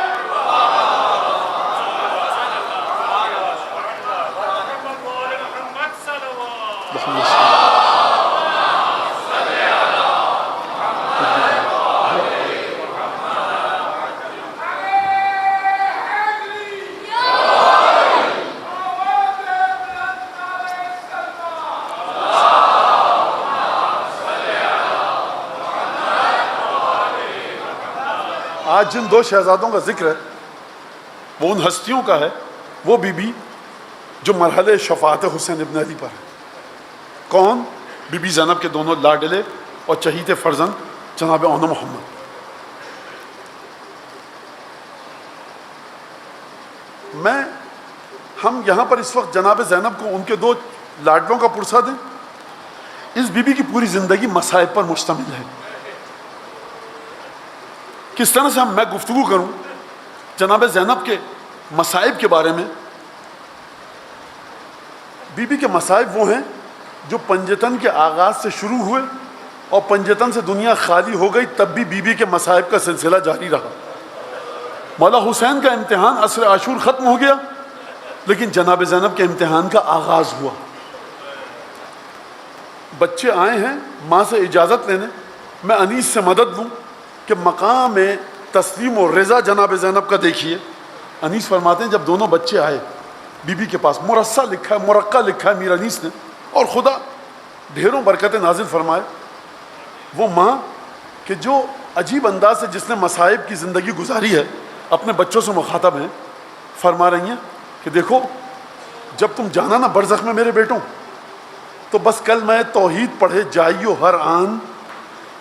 آج جن 2 شہزادوں کا ذکر ہے وہ ان ہستیوں کا ہے، وہ بی بی جو مرحلے شفاعت حسین ابن علی پر ہے. کون؟ بی بی زینب کے دونوں لاڈلے اور چہیتے فرزند جناب اون محمد. ہم یہاں پر اس وقت جناب زینب کو ان کے 2 لاڈلوں کا پرسہ دیں. اس بی بی کی پوری زندگی مصائب پر مشتمل ہے. کس طرح سے میں گفتگو کروں جناب زینب کے مصائب کے بارے میں. بی بی کے مصائب وہ ہیں جو پنجتن کے آغاز سے شروع ہوئے اور پنجتن سے دنیا خالی ہو گئی تب بھی بی بی کے مصائب کا سلسلہ جاری رہا. مولا حسین کا امتحان عصر عاشور ختم ہو گیا لیکن جناب زینب کے امتحان کا آغاز ہوا. بچے آئے ہیں ماں سے اجازت لینے، میں انیس سے مدد لوں کہ مقام تسلیم و رضا جناب زینب کا دیکھیے. انیس فرماتے ہیں جب دونوں بچے آئے بی بی کے پاس، مرصع لکھا ہے، مرقع لکھا ہے میر انیس نے، اور خدا ڈھیروں برکتیں نازل فرمائے. وہ ماں کہ جو عجیب انداز سے جس نے مصائب کی زندگی گزاری ہے اپنے بچوں سے مخاطب ہیں، فرما رہی ہیں کہ دیکھو جب تم جانا نا برزخ میں میرے بیٹوں تو بس کلمہ توحید پڑھے جائیو ہر آن،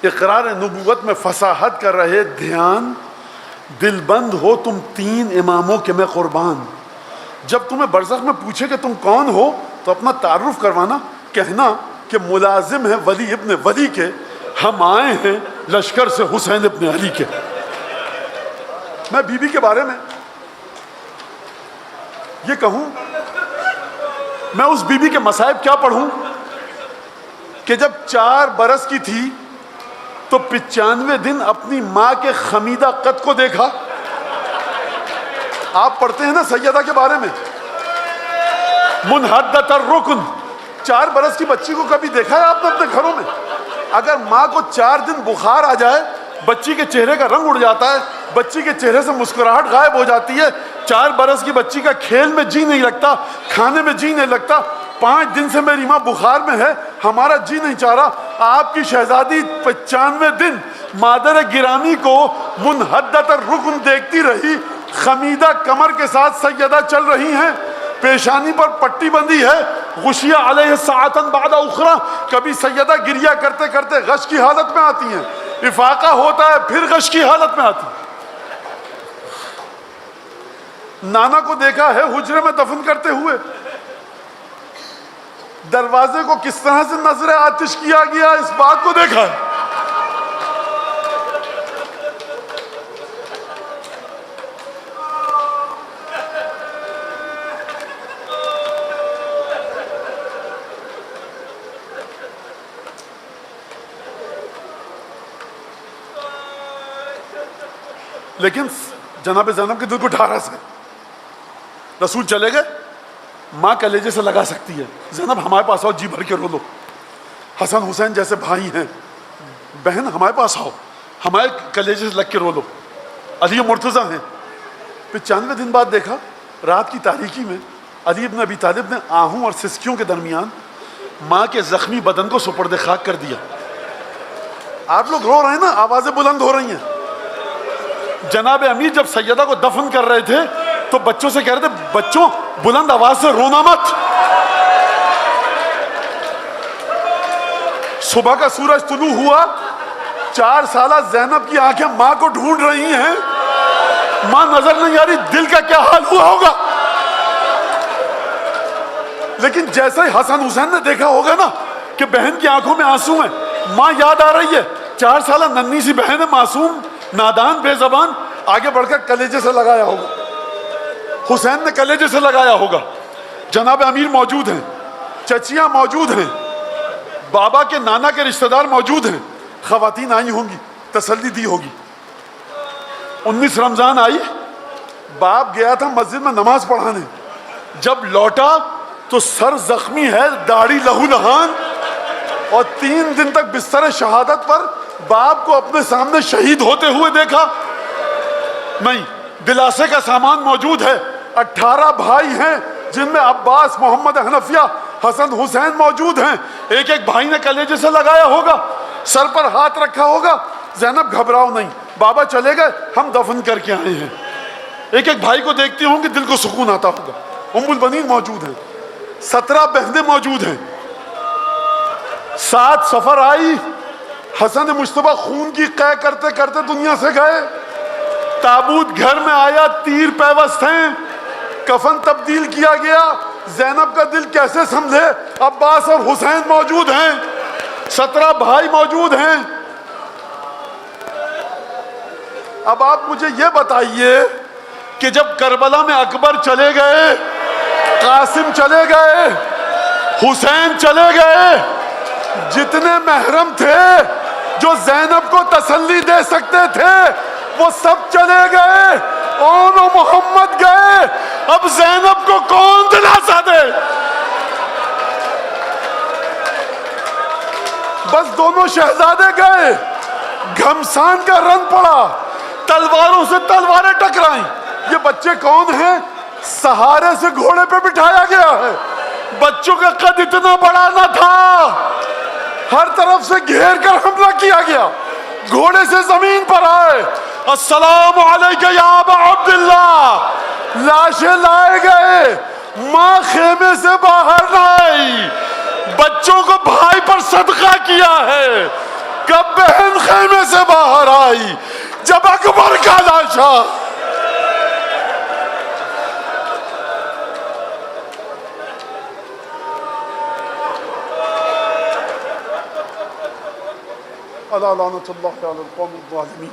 اقرار نبوت میں فصاحت کر رہے دھیان، دل بند ہو تم 3 اماموں کے میں قربان. جب تمہیں برزخ میں پوچھے کہ تم کون ہو تو اپنا تعارف کروانا، کہنا کہ ملازم ہے ولی ابن ولی کے، ہم آئے ہیں لشکر سے حسین ابن علی کے. میں بی بی کے بارے میں یہ کہوں، میں اس بی بی کے مصائب کیا پڑھوں کہ جب 4 برس کی تھی تو 95 دن اپنی ماں کے خمیدہ قد کو دیکھا. آپ پڑھتے ہیں نا سیدہ کے بارے میں، منحدۃ الرکن. 4 برس کی بچی کو کبھی دیکھا ہے آپ نے اپنے گھروں میں؟ اگر ماں کو 4 دن بخار آ جائے بچی کے چہرے کا رنگ اڑ جاتا ہے، بچی کے چہرے سے مسکراہٹ غائب ہو جاتی ہے. 4 برس کی بچی کا کھیل میں جی نہیں لگتا، کھانے میں جی نہیں لگتا. 5 دن سے میری ماں بخار میں ہے، ہمارا جی نہیں چاہ رہا. آپ کی شہزادی 95 دن مادر گرامی کو منحدۃ الرکن دیکھتی رہی، خمیدہ کمر کے ساتھ سیدہ چل رہی ہیں، پیشانی پر پٹی بندھی ہے، غشیہ علیہ ساعتن بعد اخرى. کبھی سیدہ گریہ کرتے کرتے غش کی حالت میں آتی ہیں، افاقہ ہوتا ہے پھر غش کی حالت میں آتی. نانا کو دیکھا ہے حجرے میں دفن کرتے ہوئے، دروازے کو کس طرح سے نظر آتش کیا گیا اس بات کو دیکھا ہے. لیکن جناب زینب کے دل کو ڈھارس ہے. رسول چلے گئے, ماں کلیجے سے لگا سکتی ہے, زینب ہمارے پاس آؤ, جی بھر کے رو لو. حسن حسین جیسے بھائی ہیں, بہن ہمارے پاس آؤ, ہمارے کلیجے سے لگ کے رو لو. علی مرتضیٰ ہیں. 95 دن بعد دیکھا رات کی تاریکی میں علی ابن ابی طالب نے آہوں اور سسکیوں کے درمیان ماں کے زخمی بدن کو سپرد خاک کر دیا. آپ لوگ رو رہے ہیں نا, آوازیں بلند ہو رہی ہیں. جناب امیر جب سیدہ کو دفن کر رہے تھے تو بچوں سے کہہ رہے تھے, بچوں بلند آواز سے رونا مت. صبح کا سورج طلوع ہوا, 4 سالہ زینب کی آنکھیں ماں کو ڈھونڈ رہی ہیں, ماں نظر نہیں آ رہی, دل کا کیا حال ہوا ہوگا. لیکن جیسے ہی حسن حسین نے دیکھا ہوگا نا کہ بہن کی آنکھوں میں آنسو ہیں, ماں یاد آ رہی ہے, 4 سالہ ننھی سی بہن ہے, معصوم, نادان, بے زبان, آگے بڑھ کر کلیجے سے لگایا ہوگا. حسین نے کلیجے سے لگایا ہوگا. جناب امیر موجود ہیں, چچیاں موجود ہیں, بابا کے نانا کے رشتہ دار موجود ہیں, خواتین آئی ہوں گی, تسلی دی ہوگی. 19 رمضان آئی, باپ گیا تھا مسجد میں نماز پڑھانے, جب لوٹا تو سر زخمی ہے, داڑھی لہو لہان, اور 3 دن تک بستر شہادت پر باپ کو اپنے سامنے شہید ہوتے ہوئے دیکھا. نہیں, دلاسے کا سامان موجود ہے. 18 بھائی ہیں جن میں عباس, محمد حنفیہ, حسن حسین موجود ہیں. ایک ایک بھائی نے کلیجے سے لگایا ہوگا, سر پر ہاتھ رکھا ہوگا. زینب گھبراؤ نہیں, بابا چلے گئے, ہم دفن کر کے آئے ہیں. ایک ایک بھائی کو دیکھتی ہوں کہ دل کو سکون آتا ہوگا. ام البنین موجود ہیں, 17 بہنیں موجود ہیں. 7 سفر آئی, حسن مجتبیٰ خون کی قے کرتے کرتے دنیا سے گئے. تابوت گھر میں آیا, تیر پیوست ہیں, کفن تبدیل کیا گیا. زینب کا دل کیسے سنبھلے, عباس اور حسین موجود ہیں, 17 بھائی موجود ہیں. اب آپ مجھے یہ بتائیے کہ جب کربلا میں اکبر چلے گئے, قاسم چلے گئے, حسین چلے گئے, جتنے محرم تھے جو زینب کو تسلی دے سکتے تھے وہ سب چلے گئے, اون و محمد گئے. اب زینب کو کون دلاسا دے؟ بس دونوں شہزادے گئے, گھمسان کا رن پڑا, تلواروں سے تلواریں ٹکرائیں. یہ بچے کون ہیں؟ سہارے سے گھوڑے پہ بٹھایا گیا ہے. بچوں کا قد اتنا بڑا نہ تھا, ہر طرف سے گھیر کر حملہ کیا گیا. گھوڑے سے زمین پر آئے, السلام علیکہ یا ابا عبداللہ. لاشیں لائے گئے, ماں خیمے سے باہر نہ آئی, بچوں کو بھائی پر صدقہ کیا ہے. کب بہن خیمے سے باہر آئی؟ جب اکبر کا لاشا. الا لعنت اللہ علی القوم الظالمین.